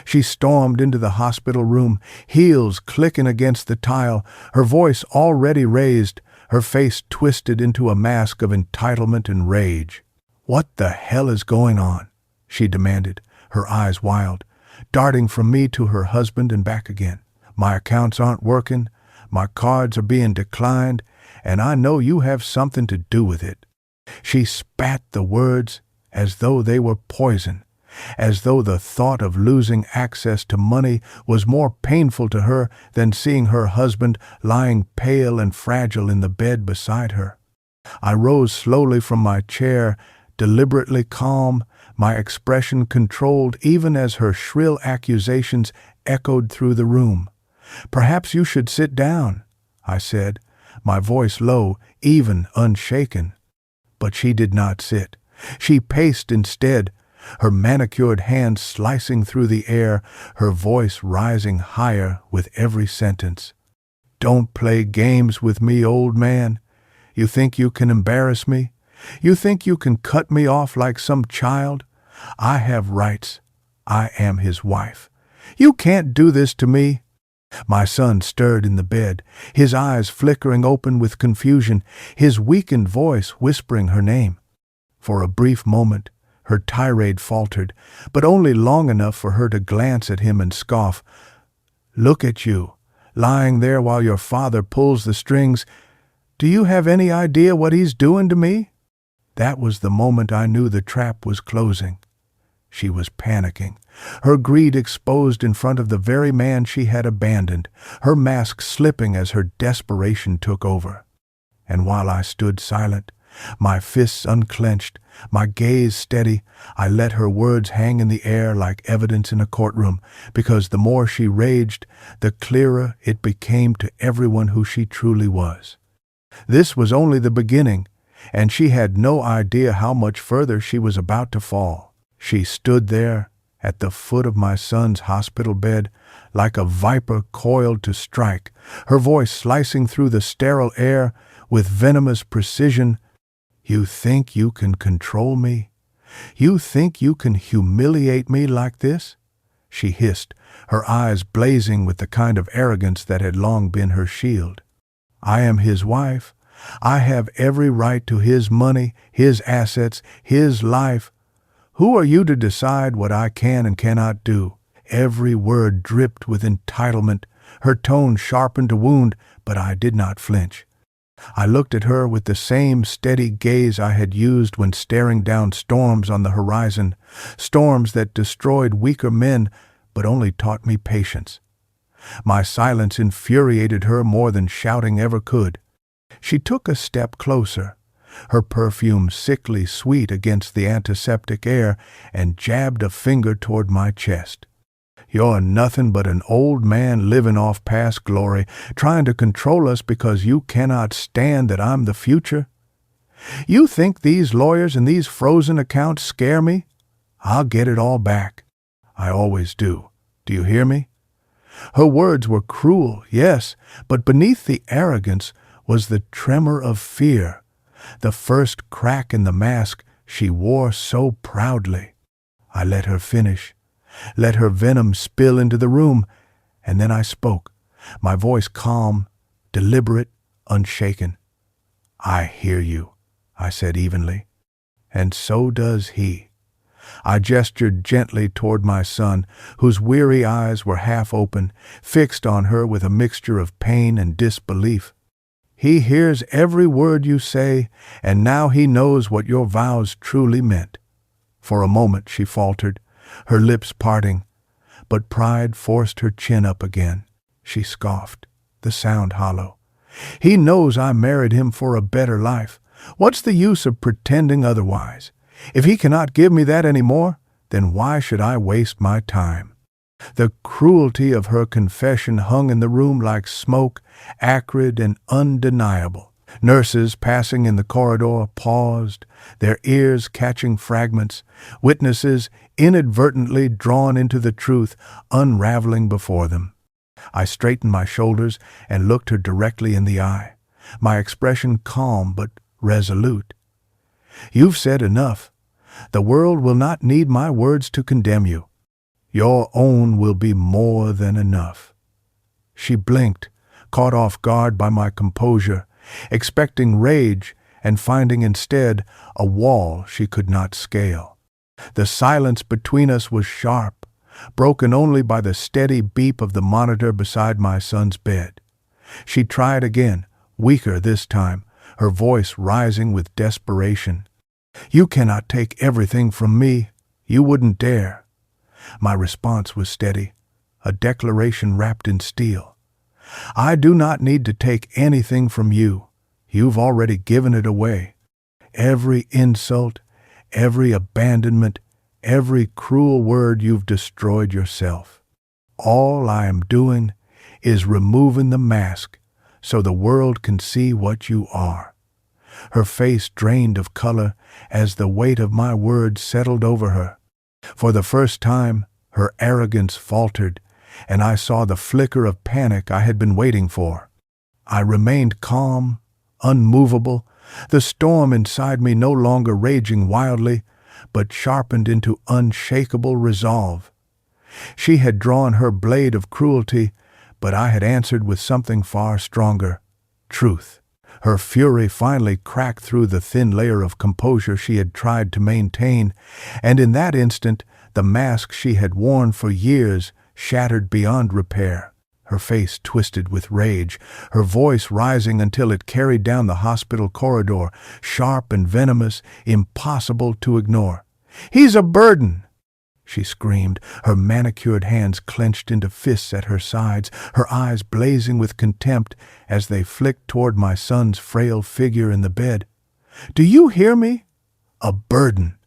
She stormed into the hospital room, heels clicking against the tile, her voice already raised, her face twisted into a mask of entitlement and rage. "What the hell is going on?" she demanded, her eyes wild, darting from me to her husband and back again. "My accounts aren't working, my cards are being declined, and I know you have something to do with it." She spat the words as though they were poison, as though the thought of losing access to money was more painful to her than seeing her husband lying pale and fragile in the bed beside her. I rose slowly from my chair, deliberately calm, my expression controlled even as her shrill accusations echoed through the room. "Perhaps you should sit down," I said, my voice low, even unshaken. But she did not sit. She paced instead, her manicured hands slicing through the air, her voice rising higher with every sentence. "Don't play games with me, old man. You think you can embarrass me? You think you can cut me off like some child? I have rights. I am his wife. You can't do this to me." My son stirred in the bed, his eyes flickering open with confusion, his weakened voice whispering her name. For a brief moment, her tirade faltered, but only long enough for her to glance at him and scoff. "Look at you, lying there while your father pulls the strings. Do you have any idea what he's doing to me?" That was the moment I knew the trap was closing. She was panicking, her greed exposed in front of the very man she had abandoned, her mask slipping as her desperation took over. And while I stood silent, my fists unclenched, my gaze steady, I let her words hang in the air like evidence in a courtroom, because the more she raged, the clearer it became to everyone who she truly was. This was only the beginning, and she had no idea how much further she was about to fall. She stood there, at the foot of my son's hospital bed, like a viper coiled to strike, her voice slicing through the sterile air with venomous precision. "You think you can control me? You think you can humiliate me like this?" she hissed, her eyes blazing with the kind of arrogance that had long been her shield. "I am his wife. I have every right to his money, his assets, his life. Who are you to decide what I can and cannot do? Every word dripped with entitlement. Her tone sharpened to wound, but I did not flinch. I looked at her with the same steady gaze I had used when staring down storms on the horizon, storms that destroyed weaker men but only taught me patience. My silence infuriated her more than shouting ever could. She took a step closer, her perfume sickly sweet against the antiseptic air, and jabbed a finger toward my chest. You're nothing but an old man living off past glory, trying to control us because you cannot stand that I'm the future. You think these lawyers and these frozen accounts scare me? I'll get it all back. I always do. Do you hear me? Her words were cruel, yes, but beneath the arrogance was the tremor of fear, the first crack in the mask she wore so proudly. I let her finish, let her venom spill into the room, and then I spoke, my voice calm, deliberate, unshaken. I hear you, I said evenly, and so does he. I gestured gently toward my son, whose weary eyes were half open, fixed on her with a mixture of pain and disbelief. He hears every word you say, and now he knows what your vows truly meant. For a moment she faltered, her lips parting, but pride forced her chin up again. She scoffed, the sound hollow. He knows I married him for a better life. What's the use of pretending otherwise? If he cannot give me that any more, then why should I waste my time? The cruelty of her confession hung in the room like smoke, acrid and undeniable. Nurses passing in the corridor paused, their ears catching fragments, witnesses inadvertently drawn into the truth unraveling before them. I straightened my shoulders and looked her directly in the eye, my expression calm but resolute. You've said enough. The world will not need my words to condemn you. Your own will be more than enough. She blinked, caught off guard by my composure, expecting rage and finding instead a wall she could not scale. The silence between us was sharp, broken only by the steady beep of the monitor beside my son's bed. She tried again, weaker this time, her voice rising with desperation. You cannot take everything from me. You wouldn't dare. My response was steady, a declaration wrapped in steel. I do not need to take anything from you. You've already given it away. Every insult, every abandonment, every cruel word you've destroyed yourself. All I am doing is removing the mask so the world can see what you are. Her face drained of color as the weight of my words settled over her. For the first time, her arrogance faltered, and I saw the flicker of panic I had been waiting for. I remained calm, unmovable, the storm inside me no longer raging wildly, but sharpened into unshakable resolve. She had drawn her blade of cruelty, but I had answered with something far stronger, truth. Her fury finally cracked through the thin layer of composure she had tried to maintain, and in that instant the mask she had worn for years shattered beyond repair. Her face twisted with rage, her voice rising until it carried down the hospital corridor, sharp and venomous, impossible to ignore. "He's a burden!" she screamed, her manicured hands clenched into fists at her sides, her eyes blazing with contempt as they flicked toward my son's frail figure in the bed. "Do you hear me? A burden!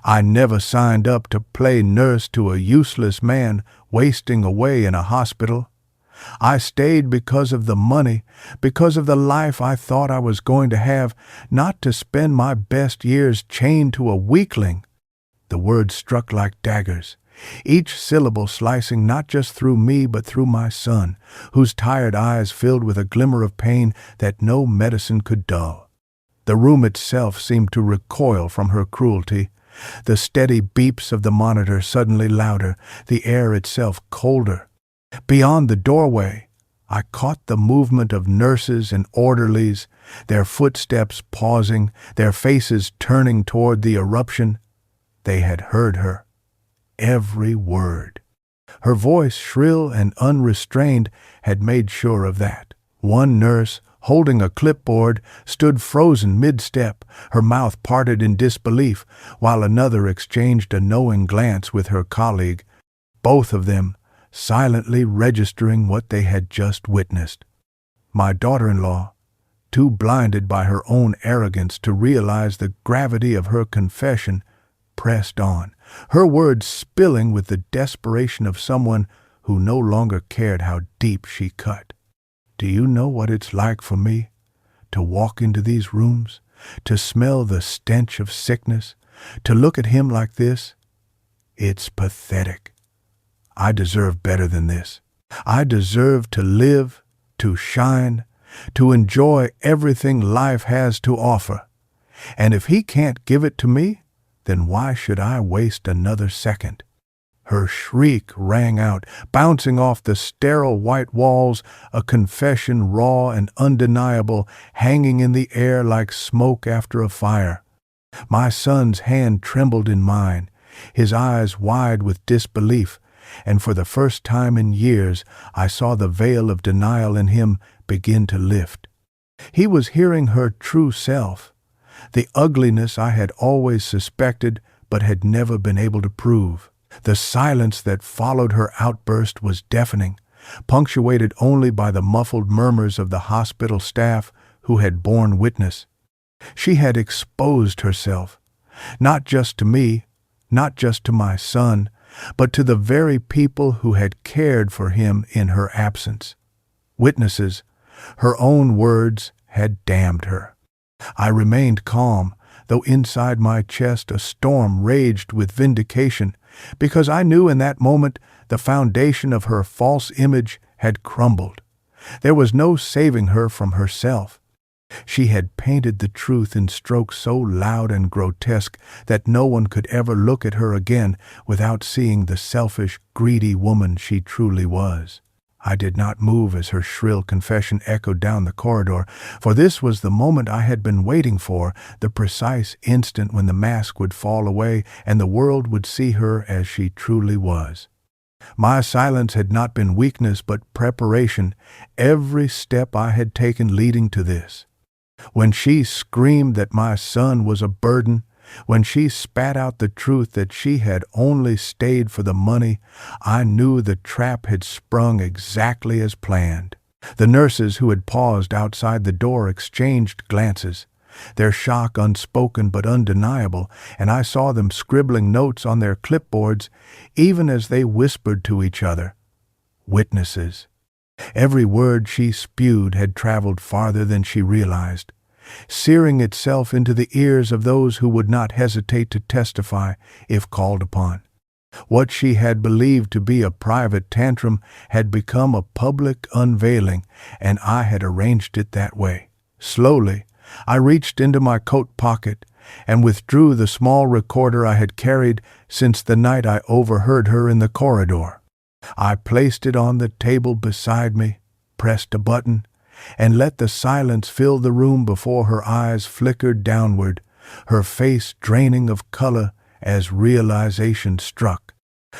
I never signed up to play nurse to a useless man wasting away in a hospital. I stayed because of the money, because of the life I thought I was going to have, not to spend my best years chained to a weakling." The words struck like daggers, each syllable slicing not just through me but through my son, whose tired eyes filled with a glimmer of pain that no medicine could dull. The room itself seemed to recoil from her cruelty, the steady beeps of the monitor suddenly louder, the air itself colder. Beyond the doorway, I caught the movement of nurses and orderlies, their footsteps pausing, their faces turning toward the eruption. They had heard her, every word. Her voice, shrill and unrestrained, had made sure of that. One nurse, holding a clipboard, stood frozen mid-step, her mouth parted in disbelief, while another exchanged a knowing glance with her colleague, both of them silently registering what they had just witnessed. My daughter-in-law, too blinded by her own arrogance to realize the gravity of her confession, pressed on, her words spilling with the desperation of someone who no longer cared how deep she cut. Do you know what it's like for me to walk into these rooms, to smell the stench of sickness, to look at him like this? It's pathetic. I deserve better than this. I deserve to live, to shine, to enjoy everything life has to offer. And if he can't give it to me, then why should I waste another second? Her shriek rang out, bouncing off the sterile white walls, a confession raw and undeniable, hanging in the air like smoke after a fire. My son's hand trembled in mine, his eyes wide with disbelief, and for the first time in years I saw the veil of denial in him begin to lift. He was hearing her true self, the ugliness I had always suspected but had never been able to prove. The silence that followed her outburst was deafening, punctuated only by the muffled murmurs of the hospital staff who had borne witness. She had exposed herself, not just to me, not just to my son, but to the very people who had cared for him in her absence. Witnesses, her own words had damned her. I remained calm, though inside my chest a storm raged with vindication, because I knew in that moment the foundation of her false image had crumbled. There was no saving her from herself. She had painted the truth in strokes so loud and grotesque that no one could ever look at her again without seeing the selfish, greedy woman she truly was. I did not move as her shrill confession echoed down the corridor, for this was the moment I had been waiting for, the precise instant when the mask would fall away and the world would see her as she truly was. My silence had not been weakness but preparation, every step I had taken leading to this. When she screamed that my son was a burden, when she spat out the truth that she had only stayed for the money, I knew the trap had sprung exactly as planned. The nurses who had paused outside the door exchanged glances, their shock unspoken but undeniable, and I saw them scribbling notes on their clipboards, even as they whispered to each other. Witnesses. Every word she spewed had traveled farther than she realized, searing itself into the ears of those who would not hesitate to testify if called upon. What she had believed to be a private tantrum had become a public unveiling, and I had arranged it that way. Slowly, I reached into my coat pocket and withdrew the small recorder I had carried since the night I overheard her in the corridor. I placed it on the table beside me, pressed a button, and let the silence fill the room before her eyes flickered downward, her face draining of color as realization struck.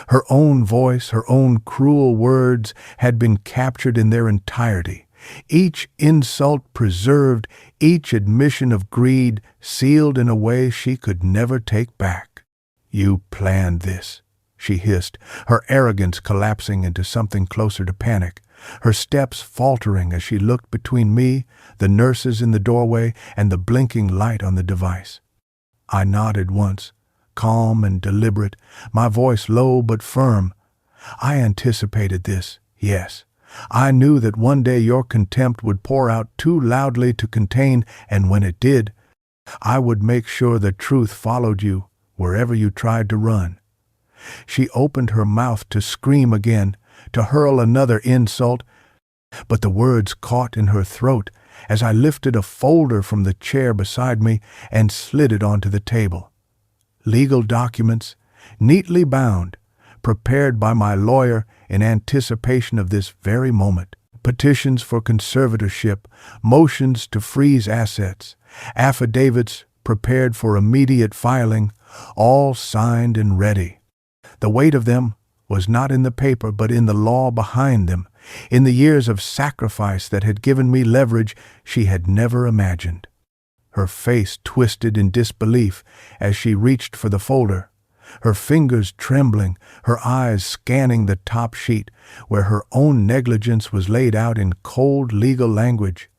Her own voice, her own cruel words had been captured in their entirety, each insult preserved, each admission of greed sealed in a way she could never take back. "You planned this," she hissed, her arrogance collapsing into something closer to panic, her steps faltering as she looked between me, the nurses in the doorway, and the blinking light on the device. I nodded once, calm and deliberate, my voice low but firm. I anticipated this, yes. I knew that one day your contempt would pour out too loudly to contain, and when it did, I would make sure the truth followed you wherever you tried to run. She opened her mouth to scream again, to hurl another insult, but the words caught in her throat as I lifted a folder from the chair beside me and slid it onto the table. Legal documents, neatly bound, prepared by my lawyer in anticipation of this very moment. Petitions for conservatorship, motions to freeze assets, affidavits prepared for immediate filing, all signed and ready. The weight of them was not in the paper, but in the law behind them, in the years of sacrifice that had given me leverage she had never imagined. Her face twisted in disbelief as she reached for the folder, her fingers trembling, her eyes scanning the top sheet where her own negligence was laid out in cold legal language.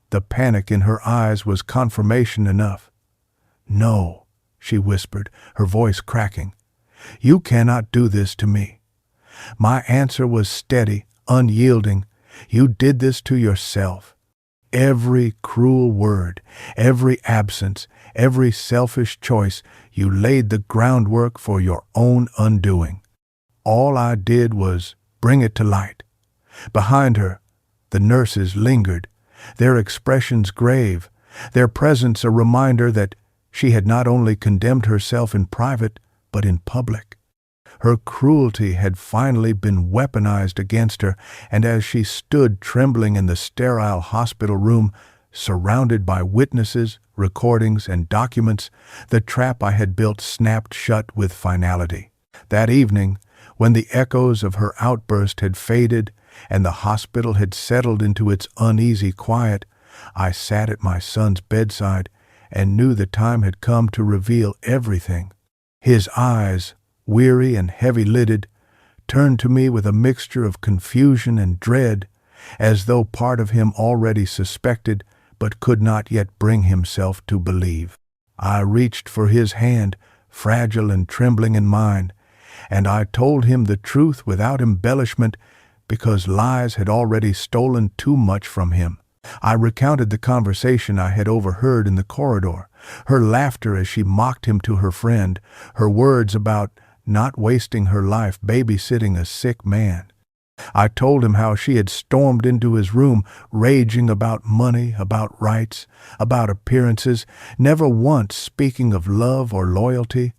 The panic in her eyes was confirmation enough. "No," she whispered, her voice cracking. "You cannot do this to me." My answer was steady, unyielding. "You did this to yourself. Every cruel word, every absence, every selfish choice, you laid the groundwork for your own undoing. All I did was bring it to light." Behind her, the nurses lingered, their expressions grave, their presence a reminder that she had not only condemned herself in private, but in public. Her cruelty had finally been weaponized against her, and as she stood trembling in the sterile hospital room, surrounded by witnesses, recordings, and documents, the trap I had built snapped shut with finality. That evening, when the echoes of her outburst had faded and the hospital had settled into its uneasy quiet, I sat at my son's bedside and knew the time had come to reveal everything. His eyes, weary and heavy-lidded, turned to me with a mixture of confusion and dread, as though part of him already suspected but could not yet bring himself to believe. I reached for his hand, fragile and trembling in mine, and I told him the truth without embellishment because lies had already stolen too much from him. I recounted the conversation I had overheard in the corridor, her laughter as she mocked him to her friend, her words about not wasting her life babysitting a sick man. I told him how she had stormed into his room, raging about money, about rights, about appearances, never once speaking of love or loyalty.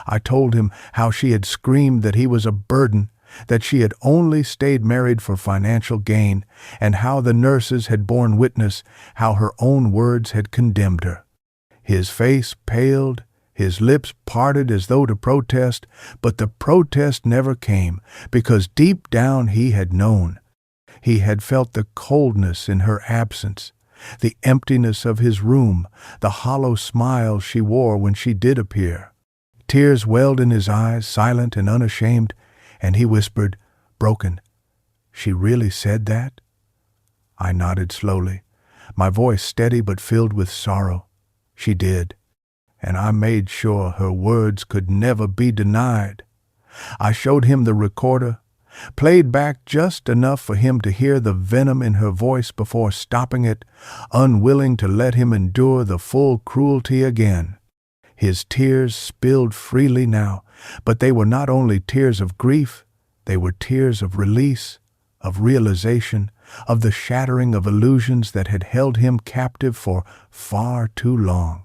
I told him how she had screamed that he was a burden, that she had only stayed married for financial gain, and how the nurses had borne witness, how her own words had condemned her. His face paled, his lips parted as though to protest, but the protest never came, because deep down he had known. He had felt the coldness in her absence, the emptiness of his room, the hollow smile she wore when she did appear. Tears welled in his eyes, silent and unashamed, and he whispered, broken, "She really said that?" I nodded slowly, my voice steady but filled with sorrow. "She did, and I made sure her words could never be denied." I showed him the recorder, played back just enough for him to hear the venom in her voice before stopping it, unwilling to let him endure the full cruelty again. His tears spilled freely now, but they were not only tears of grief, they were tears of release, of realization, of the shattering of illusions that had held him captive for far too long.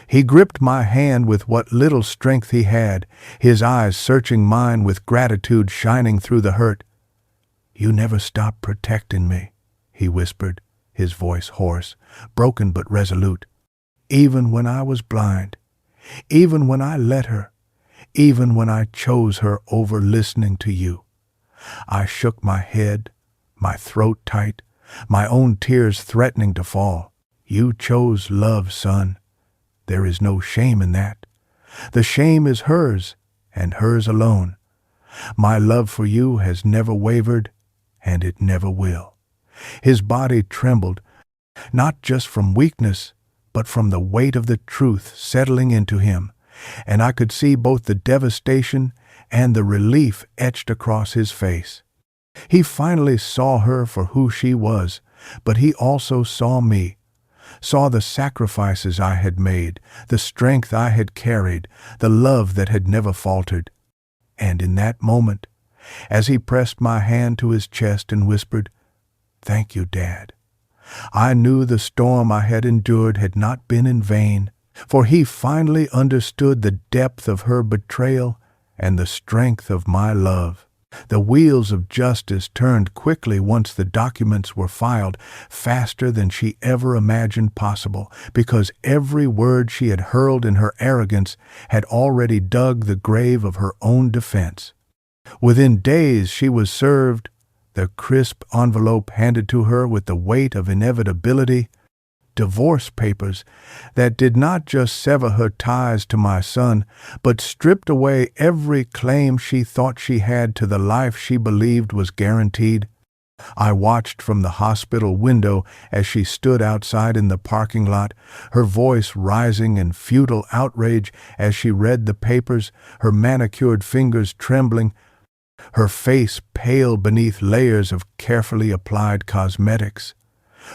He gripped my hand with what little strength he had, his eyes searching mine with gratitude shining through the hurt. "You never stopped protecting me," he whispered, his voice hoarse, broken but resolute. "Even when I was blind, even when I let her, even when I chose her over listening to you." I shook my head, my throat tight, my own tears threatening to fall. "You chose love, son. There is no shame in that. The shame is hers, and hers alone. My love for you has never wavered, and it never will." His body trembled, not just from weakness, but from the weight of the truth settling into him, and I could see both the devastation and the relief etched across his face. He finally saw her for who she was, but he also saw me, saw the sacrifices I had made, the strength I had carried, the love that had never faltered. And in that moment, as he pressed my hand to his chest and whispered, "Thank you, Dad," I knew the storm I had endured had not been in vain, for he finally understood the depth of her betrayal and the strength of my love. The wheels of justice turned quickly once the documents were filed, faster than she ever imagined possible, because every word she had hurled in her arrogance had already dug the grave of her own defense. Within days she was served, the crisp envelope handed to her with the weight of inevitability, divorce papers that did not just sever her ties to my son, but stripped away every claim she thought she had to the life she believed was guaranteed. I watched from the hospital window as she stood outside in the parking lot, her voice rising in futile outrage as she read the papers, her manicured fingers trembling, her face pale beneath layers of carefully applied cosmetics.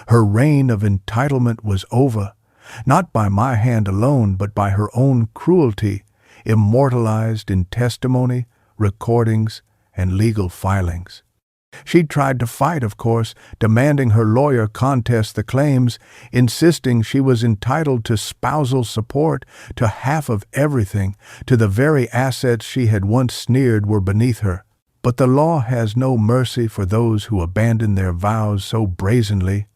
Her reign of entitlement was over, not by my hand alone, but by her own cruelty, immortalized in testimony, recordings, and legal filings. She'd tried to fight, of course, demanding her lawyer contest the claims, insisting she was entitled to spousal support, to half of everything, to the very assets she had once sneered were beneath her. But the law has no mercy for those who abandon their vows so brazenly.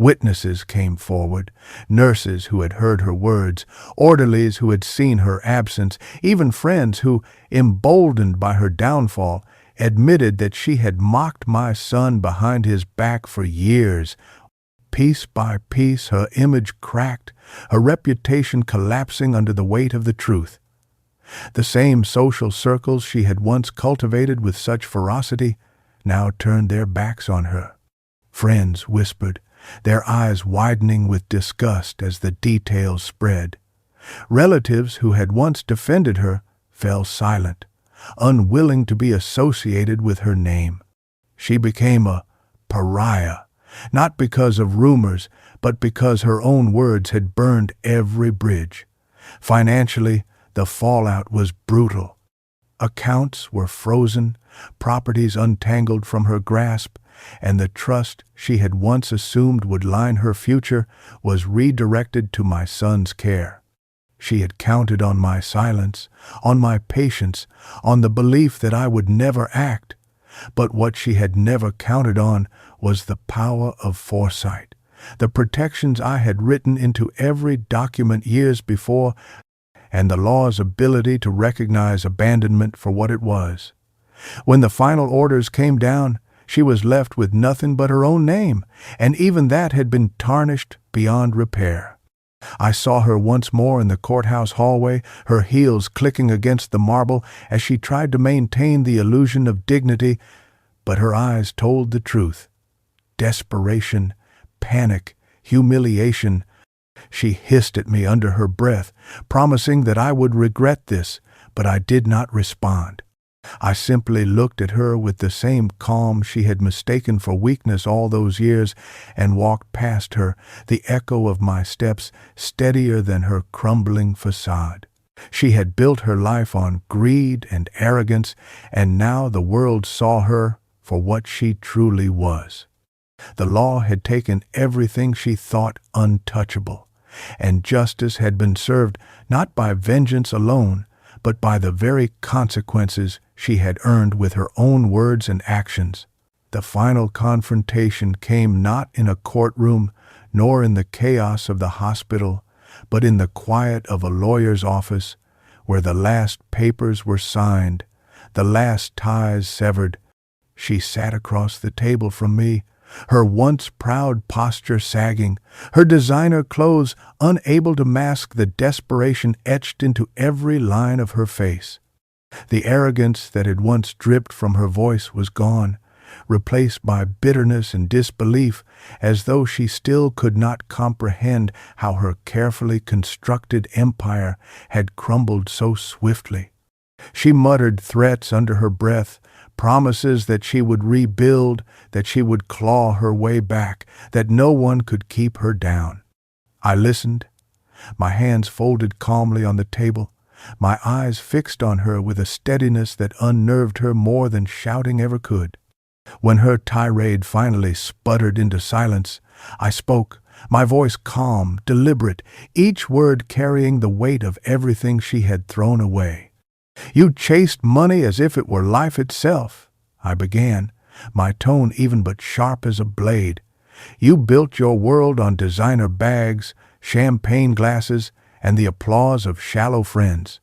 Witnesses came forward, nurses who had heard her words, orderlies who had seen her absence, even friends who, emboldened by her downfall, admitted that she had mocked my son behind his back for years. Piece by piece, her image cracked, her reputation collapsing under the weight of the truth. The same social circles she had once cultivated with such ferocity now turned their backs on her. Friends whispered, their eyes widening with disgust as the details spread. Relatives who had once defended her fell silent, unwilling to be associated with her name. She became a pariah, not because of rumors, but because her own words had burned every bridge. Financially, the fallout was brutal. Accounts were frozen, properties untangled from her grasp, and the trust she had once assumed would line her future was redirected to my son's care. She had counted on my silence, on my patience, on the belief that I would never act. But what she had never counted on was the power of foresight, the protections I had written into every document years before, and the law's ability to recognize abandonment for what it was. When the final orders came down, she was left with nothing but her own name, and even that had been tarnished beyond repair. I saw her once more in the courthouse hallway, her heels clicking against the marble as she tried to maintain the illusion of dignity, but her eyes told the truth. Desperation, panic, humiliation. She hissed at me under her breath, promising that I would regret this, but I did not respond. I simply looked at her with the same calm she had mistaken for weakness all those years and walked past her, the echo of my steps steadier than her crumbling facade. She had built her life on greed and arrogance, and now the world saw her for what she truly was. The law had taken everything she thought untouchable, and justice had been served not by vengeance alone, but by the very consequences she had earned with her own words and actions. The final confrontation came not in a courtroom, nor in the chaos of the hospital, but in the quiet of a lawyer's office, where the last papers were signed, the last ties severed. She sat across the table from me, her once proud posture sagging, her designer clothes unable to mask the desperation etched into every line of her face. The arrogance that had once dripped from her voice was gone, replaced by bitterness and disbelief, as though she still could not comprehend how her carefully constructed empire had crumbled so swiftly. She muttered threats under her breath, promises that she would rebuild, that she would claw her way back, that no one could keep her down. I listened, my hands folded calmly on the table, my eyes fixed on her with a steadiness that unnerved her more than shouting ever could. When her tirade finally sputtered into silence, I spoke, my voice calm, deliberate, each word carrying the weight of everything she had thrown away. You chased money as if it were life itself. I began, my tone even but sharp as a blade. "You built your world on designer bags, champagne glasses, and the applause of shallow friends.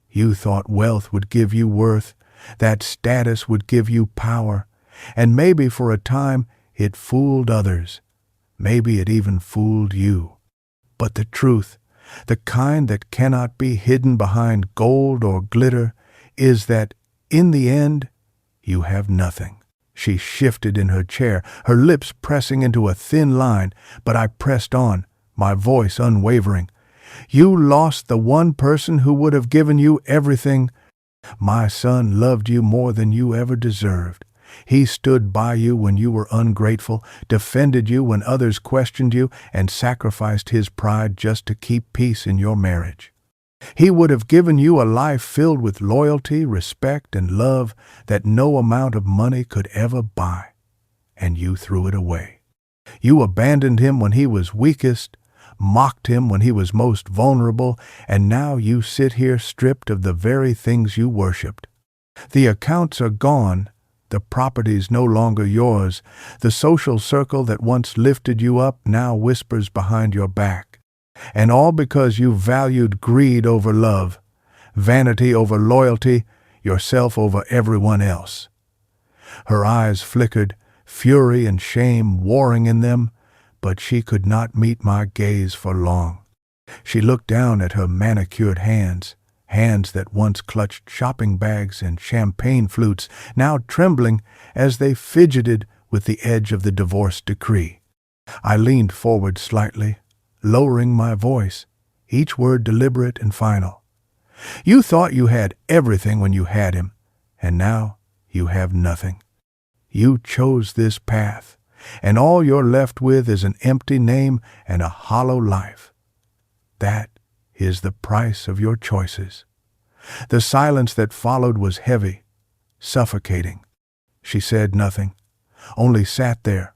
You thought wealth would give you worth, that status would give you power, and maybe for a time it fooled others. Maybe it even fooled you. But the truth, the kind that cannot be hidden behind gold or glitter, is that, in the end, you have nothing." She shifted in her chair, her lips pressing into a thin line, but I pressed on, my voice unwavering. "You lost the one person who would have given you everything. My son loved you more than you ever deserved. He stood by you when you were ungrateful, defended you when others questioned you, and sacrificed his pride just to keep peace in your marriage. He would have given you a life filled with loyalty, respect, and love that no amount of money could ever buy. And you threw it away. You abandoned him when he was weakest, mocked him when he was most vulnerable, and now you sit here stripped of the very things you worshipped. The accounts are gone, the property's no longer yours, the social circle that once lifted you up now whispers behind your back. And all because you valued greed over love, vanity over loyalty, yourself over everyone else." Her eyes flickered, fury and shame warring in them, but she could not meet my gaze for long. She looked down at her manicured hands, hands that once clutched shopping bags and champagne flutes, now trembling as they fidgeted with the edge of the divorce decree. I leaned forward slightly, lowering my voice, each word deliberate and final. "You thought you had everything when you had him, and now you have nothing. You chose this path, and all you're left with is an empty name and a hollow life. That is the price of your choices." The silence that followed was heavy, suffocating. She said nothing, only sat there,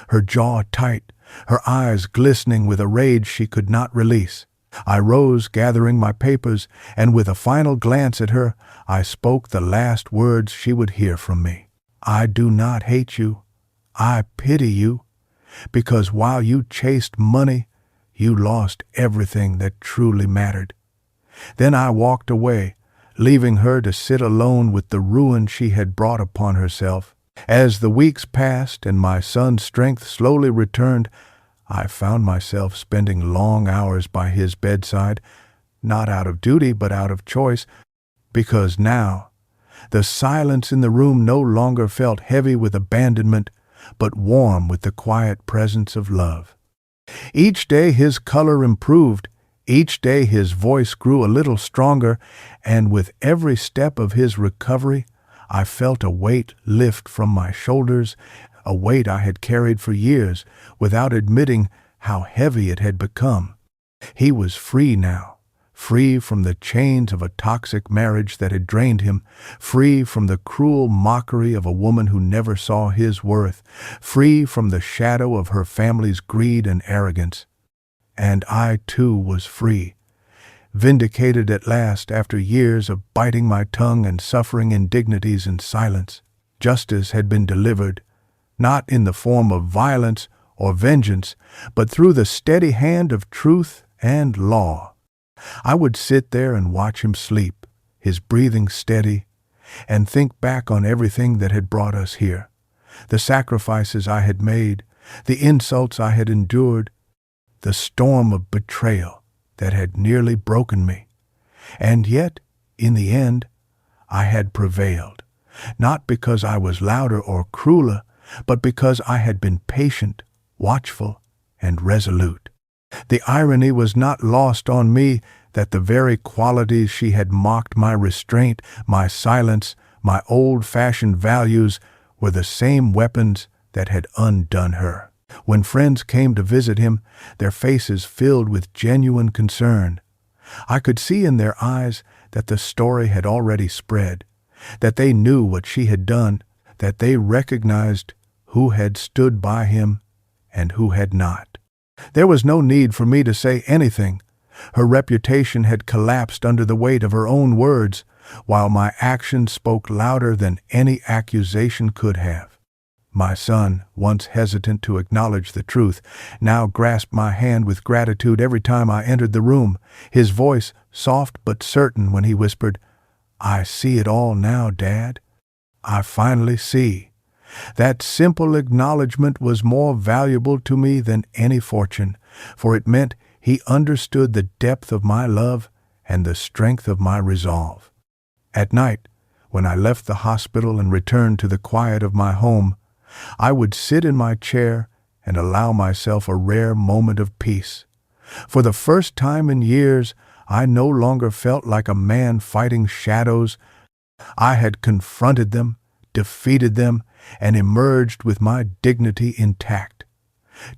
her jaw tight, her eyes glistening with a rage she could not release. I rose, gathering my papers, and with a final glance at her, I spoke the last words she would hear from me. "I do not hate you. I pity you, because while you chased money, you lost everything that truly mattered." Then I walked away, leaving her to sit alone with the ruin she had brought upon herself. As the weeks passed and my son's strength slowly returned, I found myself spending long hours by his bedside, not out of duty but out of choice, because now the silence in the room no longer felt heavy with abandonment, but warm with the quiet presence of love. Each day his color improved, each day his voice grew a little stronger, and with every step of his recovery, I felt a weight lift from my shoulders, a weight I had carried for years without admitting how heavy it had become. He was free now, free from the chains of a toxic marriage that had drained him, free from the cruel mockery of a woman who never saw his worth, free from the shadow of her family's greed and arrogance. And I too was free, vindicated at last after years of biting my tongue and suffering indignities in silence. Justice had been delivered, not in the form of violence or vengeance, but through the steady hand of truth and law. I would sit there and watch him sleep, his breathing steady, and think back on everything that had brought us here, the sacrifices I had made, the insults I had endured, the storm of betrayal that had nearly broken me. And yet, in the end, I had prevailed, not because I was louder or crueler, but because I had been patient, watchful, and resolute. The irony was not lost on me that the very qualities she had mocked, my restraint, my silence, my old-fashioned values, were the same weapons that had undone her. When friends came to visit him, their faces filled with genuine concern. I could see in their eyes that the story had already spread, that they knew what she had done, that they recognized who had stood by him and who had not. There was no need for me to say anything. Her reputation had collapsed under the weight of her own words. while my actions spoke louder than any accusation could have. My son, once hesitant to acknowledge the truth, now grasped my hand with gratitude every time I entered the room, his voice soft but certain when he whispered, "I see it all now, Dad. I finally see." That simple acknowledgement was more valuable to me than any fortune, for it meant he understood the depth of my love and the strength of my resolve. At night, when I left the hospital and returned to the quiet of my home, I would sit in my chair and allow myself a rare moment of peace. For the first time in years, I no longer felt like a man fighting shadows. I had confronted them, defeated them, and emerged with my dignity intact.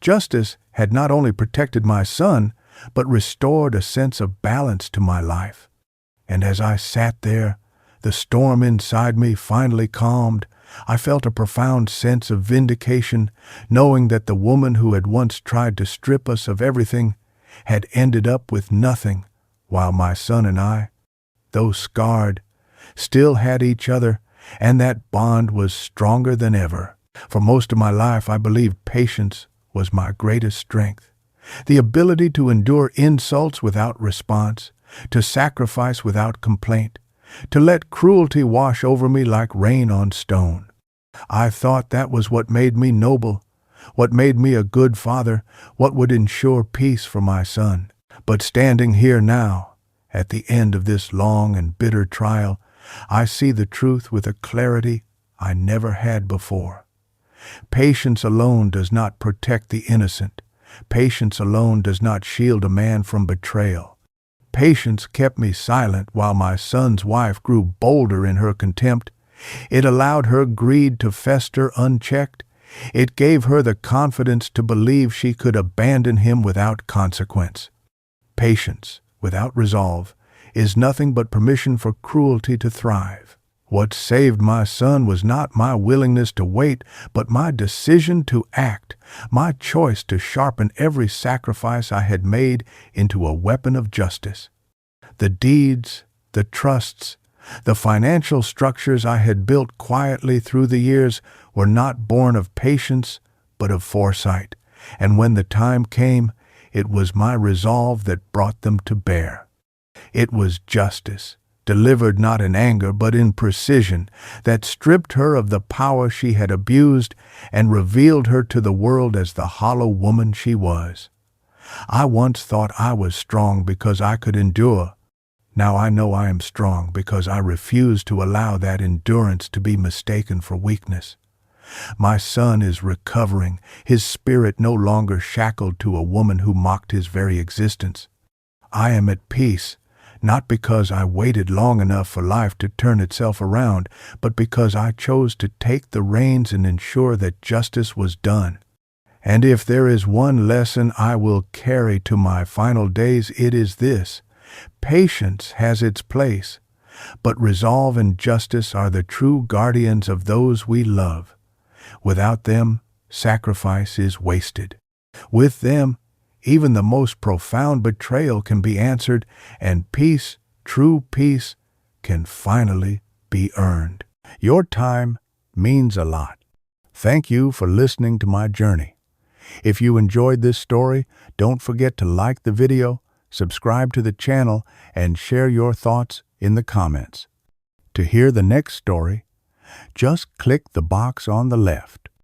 Justice had not only protected my son, but restored a sense of balance to my life. And as I sat there, the storm inside me finally calmed. I felt a profound sense of vindication, knowing that the woman who had once tried to strip us of everything had ended up with nothing, while my son and I, though scarred, still had each other, and that bond was stronger than ever. For most of my life, I believed patience was my greatest strength. The ability to endure insults without response, to sacrifice without complaint, to let cruelty wash over me like rain on stone. I thought that was what made me noble, what made me a good father, what would ensure peace for my son. But standing here now, at the end of this long and bitter trial, I see the truth with a clarity I never had before. Patience alone does not protect the innocent. Patience alone does not shield a man from betrayal. Patience kept me silent while my son's wife grew bolder in her contempt. It allowed her greed to fester unchecked. It gave her the confidence to believe she could abandon him without consequence. Patience, without resolve, is nothing but permission for cruelty to thrive. What saved my son was not my willingness to wait, but my decision to act, my choice to sharpen every sacrifice I had made into a weapon of justice. The deeds, the trusts, the financial structures I had built quietly through the years were not born of patience, but of foresight, and when the time came, it was my resolve that brought them to bear. It was justice, delivered not in anger but in precision, that stripped her of the power she had abused and revealed her to the world as the hollow woman she was. I once thought I was strong because I could endure. Now I know I am strong because I refuse to allow that endurance to be mistaken for weakness. My son is recovering, his spirit no longer shackled to a woman who mocked his very existence. I am at peace, not because I waited long enough for life to turn itself around, but because I chose to take the reins and ensure that justice was done. And if there is one lesson I will carry to my final days, it is this: patience has its place, but resolve and justice are the true guardians of those we love. Without them, sacrifice is wasted. With them, even the most profound betrayal can be answered, and peace, true peace, can finally be earned. Your time means a lot. Thank you for listening to my journey. If you enjoyed this story, don't forget to like the video, subscribe to the channel, and share your thoughts in the comments. To hear the next story, just click the box on the left.